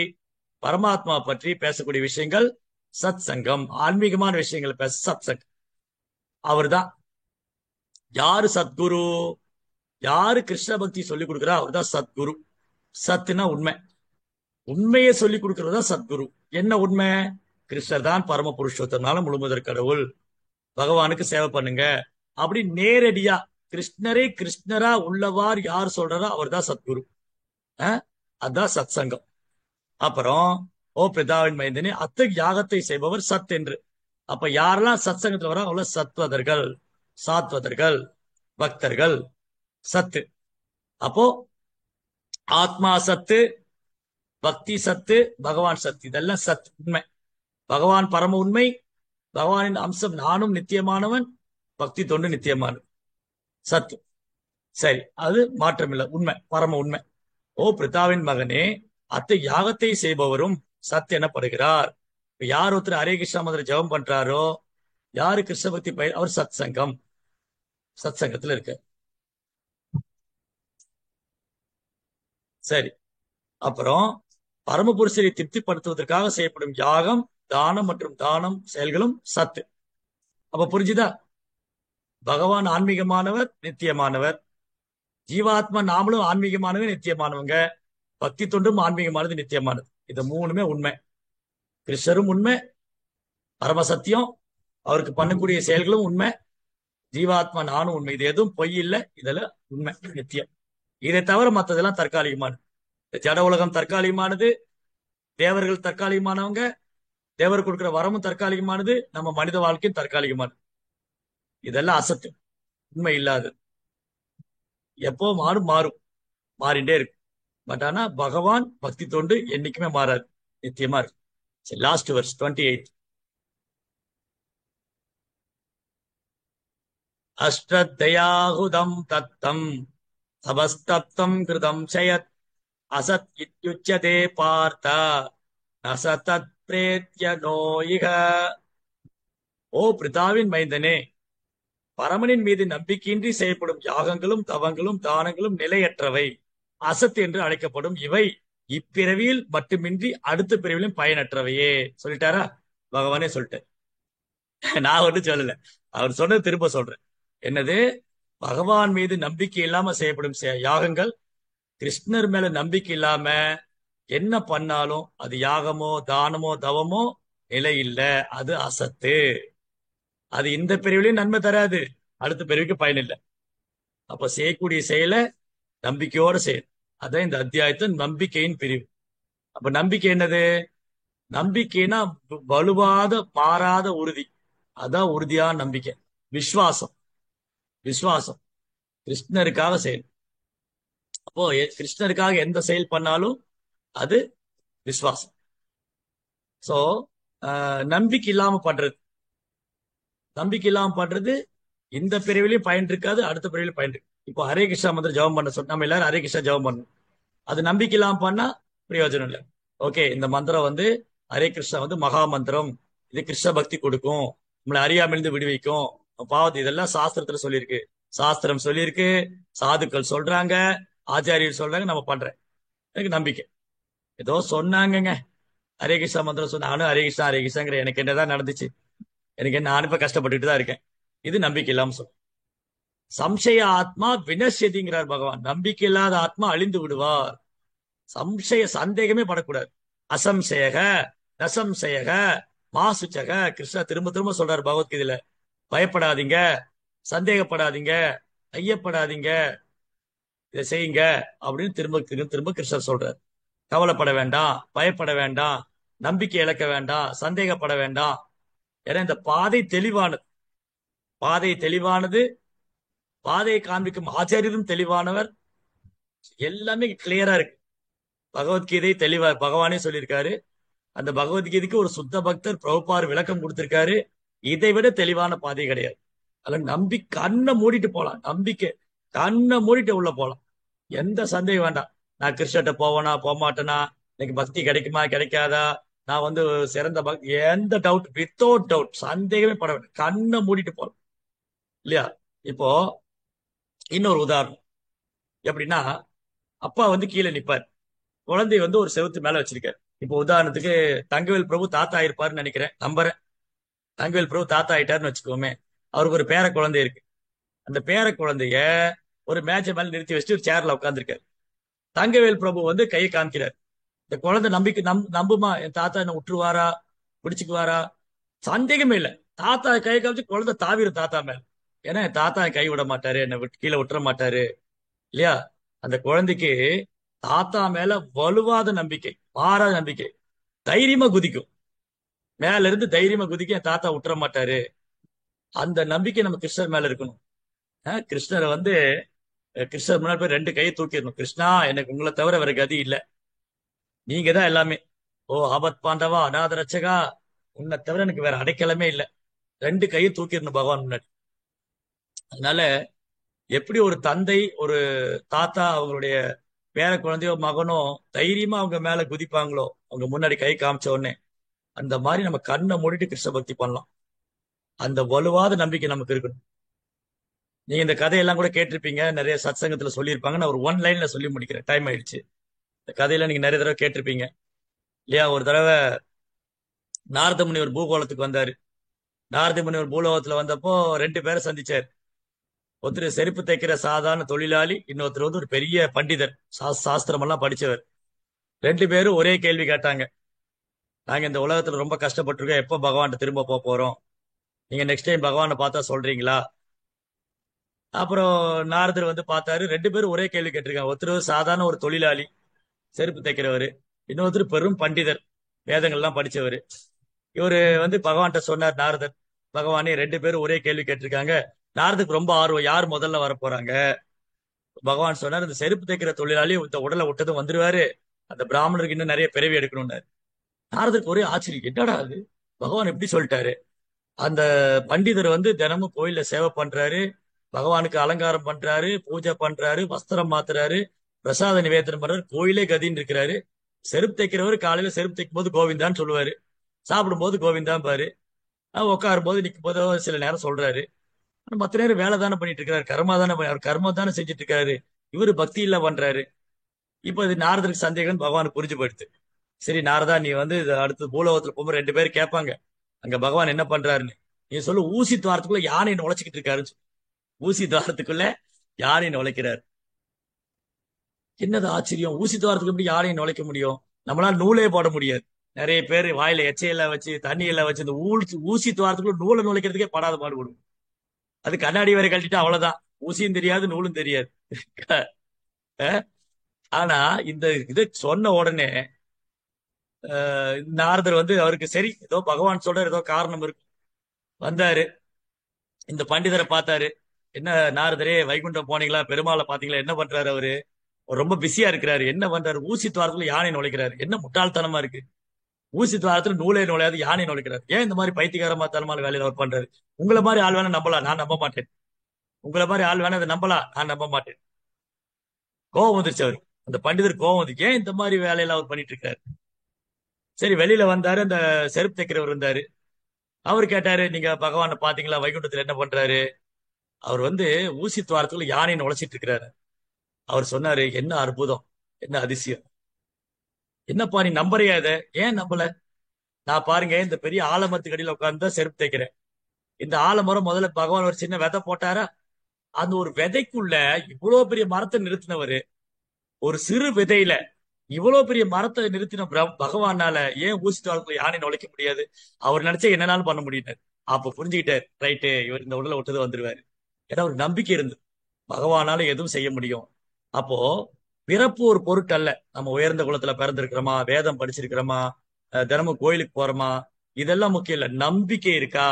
பரமாத்மா பற்றி பேசக்கூடிய விஷயங்கள் சத் சங்கம். ஆன்மீகமான விஷயங்கள் பேச சத் சங்கம். அவர்தான். யாரு சத்குரு? யாரு கிருஷ்ண பக்தி சொல்லிக் கொடுக்குறா அவர்தான் சத்குரு. சத்துனா உண்மை, உண்மையை சொல்லிக் கொடுக்கறதா சத்குரு. என்ன உண்மை? கிருஷ்ணர் தான் பரம புருஷோத்தனால முழுமுதற் கடவுள், பகவானுக்கு சேவை பண்ணுங்க அப்படி நேரடியா கிருஷ்ணரே கிருஷ்ணரா உள்ளவார் யார் சொல்றாரோ அவர் தான் சத்குரு. அதான் சத் சங்கம். அப்புறம் ஓ பிதாவின் மைந்தனே, அத்தகைய யாகத்தை செய்பவர் சத் என்று. அப்ப யாரெல்லாம் சத் சங்கத்துல வர அவங்கள சத்வதர்கள், சாத்வதர்கள், பக்தர்கள், சத்து. அப்போ ஆத்மா சத்து, பக்தி சத்து, பகவான் சத்து, இதெல்லாம் சத் உண்மை. பகவான் பரம உண்மை, பகவானின் அம்சம் நானும் நித்தியமானவன், பக்தி தொண்டு நித்தியமானவன், சத்து. சரி, அது மாற்றமில்லை, உண்மை, பரம உண்மை. ஓ பிரிதாவின் மகனே, அத்தை யாகத்தை செய்பவரும் சத் எனப்படுகிறார். இப்ப யார் ஒருத்தர் ஹரே கிருஷ்ணா மந்திர ஜெபம் பண்றாரோ, யாரு கிருஷ்ண பக்தி பயிர், அவர் சத் சங்கம், சத் சங்கத்துல இருக்க. சரி, அப்புறம் பரமபுருஷரை திருப்திப்படுத்துவதற்காக செய்யப்படும் யாகம், தானம் மற்றும் தானம் செயல்களும் சத்து. அப்ப புரிஞ்சுதா? பகவான் ஆன்மீகமானவர், நித்தியமானவர். ஜீவாத்மா நாமளும் ஆன்மீகமானவர், நித்தியமானவங்க. பக்தி தொண்டும் ஆன்மீகமானது நித்தியமானது. இது மூணுமே உண்மை. கிருஷ்ணரும் உண்மை, பரமசத்தியம், அவருக்கு பண்ணக்கூடிய செயல்களும் உண்மை, ஜீவாத்மா நானும் உண்மை. இது எதுவும் பொய் இல்லை, இதெல்லாம் உண்மை, நித்தியம். இதை தவிர மற்றதெல்லாம் தற்காலிகமானது. இந்த ஜட உலகம் தற்காலிகமானது, தேவர்கள் தற்காலிகமானவங்க, தேவர் கொடுக்கிற வரமும் தற்காலிகமானது, நம்ம மனித வாழ்க்கையும் தற்காலிகமானது. இதெல்லாம் அசத்து, உண்மை இல்லாது. எப்போ மாறும், மாறிண்டே இருக்கு. பட் ஆனா பகவான் பக்தி தொண்டு என்னைக்குமே மாறாது, நித்தியமா இருக்கு. Last verse 28. அஷ்டத்யாஹுதம் தத்தம் சபஸ்தப்தம் கிருதம் சயத் அசத் இத்யுச்யதே பார்த்த நசதத் பிரேத்ய நோயிக. ஓ பிரிதாவின் மைந்தனே, பரமனின் மீது நம்பிக்கையின்றி செய்யப்படும் யாகங்களும் தவங்களும் தானங்களும் நிலையற்றவை, அசத் என்று அழைக்கப்படும் இவை இப்பிறவியில் மட்டுமின்றி அடுத்த பிறவிலும் பயனற்றவையே. சொல்லிட்டாரா? பகவானே சொல்லிட்டார். நான் ஒன்றும் சொல்லல, அவர் சொன்னது திரும்ப சொல்றேன். என்னது? பகவான் மீது நம்பிக்கை இல்லாம செய்யப்படும் யாகங்கள், கிருஷ்ணர் மேல நம்பிக்கை இல்லாம என்ன பண்ணாலும் அது யாகமோ தானமோ தவமோ நிலை இல்ல, அது அசத்து. அது இந்த பிரிவிலையும் நன்மை தராது, அடுத்த பிரிவுக்கு பயன் இல்லை. அப்ப செய்யக்கூடிய செயலை நம்பிக்கையோட செய்யணும். அதான் இந்த அத்தியாயத்தின் நம்பிக்கையின் பிரிவு. அப்ப நம்பிக்கை என்னது? நம்பிக்கைனா வலுவாத மாறாத உறுதி. அதான் உறுதியான நம்பிக்கை. விசுவாசம், விசுவாசம் கிருஷ்ணருக்காக செய்யணும். அப்போ கிருஷ்ணருக்காக எந்த செயல் பண்ணாலும் அது விசுவாசம். சோ நம்பிக்கை இல்லாம பண்றது, நம்பிக்கை இல்லாம பண்றது இந்த பிரிவிலையும் பயன் இருக்காது, அடுத்த பிரிவிலையும் பயன் இருக்கு. இப்போ ஹரே கிருஷ்ணா மந்திரம் ஜெபம் பண்ண சொன்ன நம்ம எல்லாரும் ஹரே கிருஷ்ணா ஜெபம் பண்ணணும். அது நம்பிக்கை இல்லாம பண்ணா பிரயோஜனம் இல்லை. ஓகே, இந்த மந்திரம் ஹரே கிருஷ்ணா மகா மந்திரம், இது கிருஷ்ண பக்தி கொடுக்கும், நம்மளை அறியாமலிருந்து விடுவிக்கும், பாவத்து, இதெல்லாம் சாஸ்திரத்துல சொல்லியிருக்கு. சாஸ்திரம் சொல்லியிருக்கு, சாதுக்கள் சொல்றாங்க, ஆச்சாரியர் சொல்றாங்க, நம்ம பண்றேன். எனக்கு நம்பிக்கை. ஏதோ சொன்னாங்கங்க, ஹரே கிருஷ்ணா மந்திரம் சொன்ன, நானும் ஹரே கிருஷ்ணா ஹரே கிருஷ்ணாங்கிற, எனக்கு என்னதான் நடந்துச்சு, எனக்கு என்ன, நானும் இப்ப கஷ்டப்பட்டுட்டு தான் இருக்கேன். இது நம்பிக்கை இல்லாம சொல்ல. சம்சய ஆத்மா வினஷ்யதிங்கிறார் பகவான். நம்பிக்கை இல்லாத ஆத்மா அழிந்து விடுவார். சந்தேகமே படக்கூடாது. அசம்சயக நசம்சயக மாசுச்சக, கிருஷ்ணா திரும்ப திரும்ப சொல்றாரு பகவத்கீதையில. பயப்படாதீங்க, சந்தேகப்படாதீங்க, ஐயப்படாதீங்க, இதை செய்யுங்க அப்படின்னு திரும்ப திரும்ப திரும்ப கிருஷ்ணர் சொல்றாரு. கவலைப்பட வேண்டாம், பயப்பட வேண்டாம், நம்பிக்கை இழக்க வேண்டாம், சந்தேகப்பட வேண்டாம். ஏன்னா இந்த பாதை தெளிவானது, பாதை தெளிவானது, பாதையை காண்பிக்கும் ஆச்சாரியரும் தெளிவானவர், எல்லாமே கிளியரா இருக்கு. பகவத்கீதை தெளிவா பகவானே சொல்லியிருக்காரு. அந்த பகவத்கீதைக்கு ஒரு சுத்த பக்தர் பிரபுபார் விளக்கம் கொடுத்திருக்காரு. இதை விட தெளிவான பாதை கிடையாது. அதுல கண்ணை மூடிட்டு போலாம், நம்பிக்கை கண்ணை மூடிட்டு உள்ள போலாம், எந்த சந்தேகம் வேண்டாம். நான் கிருஷ்ணர்கிட்ட போவேனா போகமாட்டேனா, எனக்கு பக்தி கிடைக்குமா கிடைக்காதா, நான் சிறந்த பக்தி, எந்த டவுட், வித்தவுட் டவுட், சந்தேகமே பட வேண்டாம், கண்ணை மூடிட்டு போலாம் இல்லையா? இப்போ இன்னொரு உதாரணம் எப்படின்னா, அப்பா கீழே நிப்பார், குழந்தை ஒரு செவுத்து மேல வச்சிருக்காரு. இப்போ உதாரணத்துக்கு தங்கவேல் பிரபு தாத்தா ஆயிருப்பாருன்னு நினைக்கிறேன், நம்புறேன். தங்கவேல் பிரபு தாத்தா ஆயிட்டாருன்னு வச்சுக்கோமே. அவருக்கு ஒரு பேர குழந்தை இருக்கு. அந்த பேர குழந்தைய ஒரு மேஜை மேல நிறுத்தி வச்சுட்டு ஒரு சேர்ல உட்காந்துருக்காரு. தங்கவேல் பிரபு கையை காமிக்கிறார். இந்த குழந்தை நம்புமா, என் தாத்தா என்ன விட்டுருவாரா, பிடிச்சுக்குவாரா? சந்தேகமே இல்லை. தாத்தா கையை காமிச்சு குழந்தை தாவிர தாத்தா மேல. ஏன்னா என் தாத்தா கை விட மாட்டாரு, என்னை கீழே விட்டுற மாட்டாரு இல்லையா? அந்த குழந்தைக்கு தாத்தா மேல வலுவாத நம்பிக்கை, மாறாத நம்பிக்கை, தைரியமா குதிக்கும், மேல இருந்து தைரியமா குதிக்கும், என் தாத்தா விட்டுற மாட்டாரு. அந்த நம்பிக்கை நம்ம கிருஷ்ணர் மேல இருக்கணும். கிருஷ்ணரை கிருஷ்ணர் முன்னாடி போய் ரெண்டு கையை தூக்கிடணும். கிருஷ்ணா, எனக்கு உங்களை தவிர வேற கதி இல்லை, நீங்க தான் எல்லாமே. ஓ ஆபத் பாண்டவா, அநாத ரட்சகா, உன்னை தவிர எனக்கு வேற அடைக்கலமே இல்லை. ரெண்டு கையை தூக்கிடணும் பகவான் முன்னாடி. அதனால எப்படி ஒரு தந்தை ஒரு தாத்தா அவங்களுடைய பேர குழந்தையோ மகனோ தைரியமா அவங்க மேல குதிப்பாங்களோ, அவங்க முன்னாடி கை காமிச்ச உடனே, அந்த மாதிரி நம்ம கண்ணை மூடிட்டு கிருஷ்ண பக்தி பண்ணலாம். அந்த வலுவாத நம்பிக்கை நமக்கு இருக்கணும். நீங்க இந்த கதையெல்லாம் கூட கேட்டிருப்பீங்க, நிறைய சத்சங்கத்துல சொல்லியிருப்பாங்க. நான் ஒரு ஒன் லைன்ல சொல்லி முடிக்கிறேன், டைம் ஆயிடுச்சு. இந்த கதையில நீங்க நிறைய தடவை கேட்டிருப்பீங்க இல்லையா? ஒரு தடவை நாரத முனிவர் பூகோளத்துக்கு வந்தாரு. நாரத முனிவர் பூலோகத்துல வந்தப்போ ரெண்டு பேரை சந்திச்சார். ஒருத்தர் செருப்பு தைக்கிற சாதாரண தொழிலாளி, இன்னொருத்தர் ஒரு பெரிய பண்டிதர், சாஸ்திரம் எல்லாம் படிச்சவர். ரெண்டு பேரும் ஒரே கேள்வி கேட்டாங்க. நாங்க இந்த உலகத்துல ரொம்ப கஷ்டப்பட்டிருக்கோம், எப்போ பகவான் திரும்ப போக போறோம்? நீங்க நெக்ஸ்ட் டைம் பகவானை பார்த்தா சொல்றீங்களா? அப்புறம் நாரதர் வந்து பார்த்தாரு. ரெண்டு பேரும் ஒரே கேள்வி கேட்டிருக்காங்க. ஒருத்தர் சாதாரண ஒரு தொழிலாளி, செருப்பு தைக்கிறவர். இன்னொருத்தர் பெரும் பண்டிதர், வேதங்கள்லாம் படிச்சவர். இவரு வந்து பகவான்கிட்ட சொன்னார் நாரதர், பகவானே ரெண்டு பேரும் ஒரே கேள்வி கேட்டிருக்காங்க. நாரதுக்கு ரொம்ப ஆர்வம், யார் முதல்ல வர போறாங்க? பகவான் சொன்னார், இந்த செருப்பு தைக்கிற தொழிலாளி இந்த உடலை விட்டதும் வந்துருவாரு, அந்த பிராமணருக்கு இன்னும் நிறைய பிறவி எடுக்கணும்னாரு. நாரதருக்கு ஒரே ஆச்சரியம், என்னடா அது, பகவான் எப்படி சொல்லிட்டாரு? அந்த பண்டிதர் வந்து தினமும் கோயில்ல சேவை பண்றாரு, பகவானுக்கு அலங்காரம் பண்றாரு, பூஜை பண்றாரு, வஸ்திரம் மாத்துறாரு, பிரசாத நிவேதனம் பண்றாரு, கோயிலே கதின்னு இருக்கிறாரு. செருப்பு தைக்கிறவர் காலையில செருப்பு தைக்கும் போது கோவிந்தான்னு சொல்லுவாரு, சாப்பிடும் போது கோவிந்தான் பாரு, உட்காரும் போது நிற்கும் போதோ சில நேரம் சொல்றாரு. ஆனா மத்த நேரம் வேலை தானே பண்ணிட்டு இருக்காரு, கர்மா தானே அவர் கர்மா தானே செஞ்சுட்டு இருக்காரு. இவரு பக்தி இல்ல பண்றாரு. இப்ப இது நாரதருக்கு சந்தேகம் பகவானுக்கு புரிஞ்சு போயிடுது. சரி நாரதா, நீ வந்து இது அடுத்து பூலோகத்துல போகும்போது ரெண்டு பேரும் கேட்பாங்க, அங்க பகவான் என்ன பண்றாருன்னு. நீ சொல்லு, ஊசி துவாரத்துக்குள்ள யானை நுழைச்சிக்கிட்டு இருக்காருன்னு சொல்லு. ஊசி துவாரத்துக்குள்ள யானை நுழைக்கிறார். என்னது ஆச்சரியம், ஊசி துவாரத்துக்கு எப்படி யானை நுழைக்க முடியும்? நம்மளால நூலே போட முடியாது. நிறைய பேர் வாயில எச்சையில வச்சு தண்ணியில வச்சு இந்த ஊசி துவாரத்துக்குள்ள நூலை நுழைக்கிறதுக்கே படாத பாடுபடும். அது கண்ணாடி வரை கழட்டிட்டு அவ்வளவுதான், ஊசியும் தெரியாது நூலும் தெரியாது. அஹ் ஆனா இந்த இதை சொன்ன உடனே நாரதர் வந்து அவருக்கு சரி ஏதோ பகவான் சொல்ற ஏதோ காரணம் இருக்கு, வந்தாரு. இந்த பண்டிதரை பார்த்தாரு. என்ன நாரதரே, வைகுண்டம் போனீங்களா, பெருமாளை பாத்தீங்களா, என்ன பண்றாரு அவரு? அவர் ரொம்ப பிஸியா இருக்கிறாரு, என்ன பண்றாரு? ஊசி துவாரத்துல யானை நுழைக்கிறாரு, என்ன முட்டாள்தனமா இருக்கு? ஊசி துவாரத்துல நூலே நுழையாது, யானை நுழைக்கிறாரு. ஏன் இந்த மாதிரி பைத்தியகாரமா தனமான வேலையில அவர் பண்றாரு? உங்களை மாதிரி ஆள் வேணா நம்பலாம், நான் நம்ப மாட்டேன். உங்களை மாதிரி ஆள் வேணா அதை நம்பலாம், நான் நம்ப மாட்டேன். கோவம் வந்துருச்சு அவரு. அந்த பண்டிதர் கோவம் வந்து, ஏன் இந்த மாதிரி வேலையில அவர் பண்ணிட்டு இருக்காரு? சரி, வெளியில வந்தாரு. அந்த செருப்பு தைக்கிறவர் இருந்தாரு. அவர் கேட்டாரு, நீங்க பகவானை பாத்தீங்களா, வைகுண்டத்துல என்ன பண்றாரு? அவர் வந்து ஊசி துவாரத்துக்குள்ள யானையை உழைச்சிட்டு இருக்கிறாரு. அவர் சொன்னாரு, என்ன அற்புதம், என்ன அதிசயம், என்னப்பா நீ நம்புறியா இத? ஏன் நம்பல? நான் பாருங்க, இந்த பெரிய ஆலமரத்துக்கு அடியில உட்கார்ந்து தான் செருப்பு தைக்கிறேன். இந்த ஆலமரம் முதல்ல பகவான் ஒரு சின்ன விதை போட்டாரா, அந்த ஒரு விதைக்குள்ள இவ்வளவு பெரிய மரத்தை நிறுத்தினவரு, ஒரு சிறு விதையில இவ்வளவு பெரிய மரத்தை நிறுத்தின பகவானால ஏன் ஊசி துவாரத்துக்குள்ள யானை நுழைக்க முடியாது? அவர் நினைச்சா என்னனாலும் பண்ண முடியாது. அப்ப புரிஞ்சுக்கிட்டாரு, ரைட்டு, இவர் இந்த உடலை விட்டது வந்துருவாரு. ஏன்னா ஒரு நம்பிக்கை இருந்தது, பகவானால எதுவும் செய்ய முடியும். அப்போ பிறப்பு ஒரு பொருட்டல்ல. நம்ம உயர்ந்த குலத்துல பிறந்திருக்கிறோமா, வேதம் படிச்சிருக்கிறோமா, தினமும் கோயிலுக்கு போறோமா, இதெல்லாம் முக்கியம் இல்ல. நம்பிக்கை இருக்கா?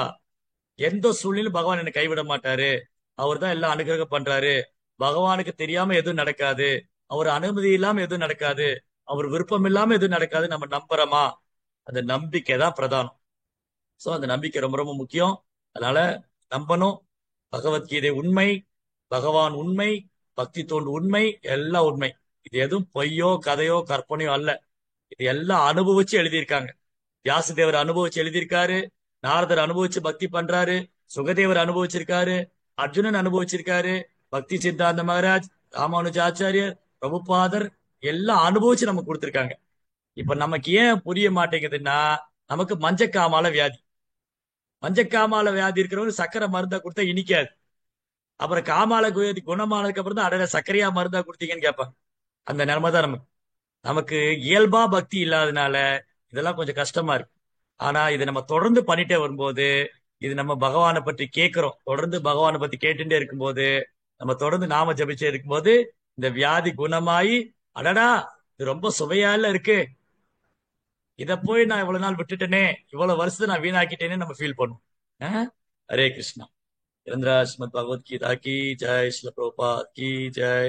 எந்த சூழ்நிலையும் பகவான் என்னை கைவிட மாட்டாரு, அவர் தான் எல்லாம் அனுகிரகம் பண்றாரு, பகவானுக்கு தெரியாம எதுவும் நடக்காது, அவர் அனுமதி இல்லாம எதுவும் நடக்காது, அவர் விருப்பம் இல்லாம எதுவும் நடக்காது, நம்ம நம்புறோமா? அந்த நம்பிக்கை தான் பிரதானம். சோ அந்த நம்பிக்கை ரொம்ப ரொம்ப முக்கியம். அதனால நம்பணும். பகவத்கீதை உண்மை, பகவான் உண்மை, பக்தி தோண்டு உண்மை, எல்லாம் உண்மை. இது எதுவும் பொய்யோ கதையோ கற்பனையோ அல்ல. இது எல்லாம் அனுபவிச்சு எழுதியிருக்காங்க. வியாசதேவர் அனுபவிச்சு எழுதியிருக்காரு, நாரதர் அனுபவிச்சு பக்தி பண்றாரு, சுகதேவர் அனுபவிச்சிருக்காரு, அர்ஜுனன் அனுபவிச்சிருக்காரு, பக்தி சித்தாந்த மகாராஜ், ராமானுஜாச்சாரியர், பிரபுபாதர், எல்லாம் அனுபவிச்சு நமக்கு கொடுத்திருக்காங்க. இப்ப நமக்கு ஏன் புரிய மாட்டேங்குதுன்னா, நமக்கு மஞ்சக்காமால வியாதி. மஞ்சக்காமால வியாதி இருக்கிறவங்க சக்கரை மருந்தா கொடுத்தா இனிக்காது. அப்புறம் காமால வியாதி குணமானதுக்கு அப்புறம் தான், அட சக்கரையா மருந்தா கொடுத்தீங்கன்னு கேட்பாங்க. அந்த நிலைமை தான் நமக்கு. நமக்கு இயல்பா பக்தி இல்லாதனால இதெல்லாம் கொஞ்சம் கஷ்டமா இருக்கு. ஆனா இதை நம்ம தொடர்ந்து பண்ணிட்டே வரும்போது, இது நம்ம பகவானை பற்றி கேட்கிறோம், தொடர்ந்து பகவானை பத்தி கேட்டுட்டே இருக்கும்போது, நம்ம தொடர்ந்து நாம ஜபிச்சே இருக்கும்போது, இந்த வியாதி குணமாயி, அடடா இது ரொம்ப சுவையால இருக்கு, இதை போய் நான் இவ்வளவு நாள் விட்டுட்டேனே, இவ்வளவு வருஷத்தை நான் வீணாக்கிட்டேனே நம்ம ஃபீல் பண்ணுவோம். அஹ்? ஹரே கிருஷ்ணா. रंद्रा श्रीमद् भगवत गीता की जय, श्रील प्रभुपाद की जय।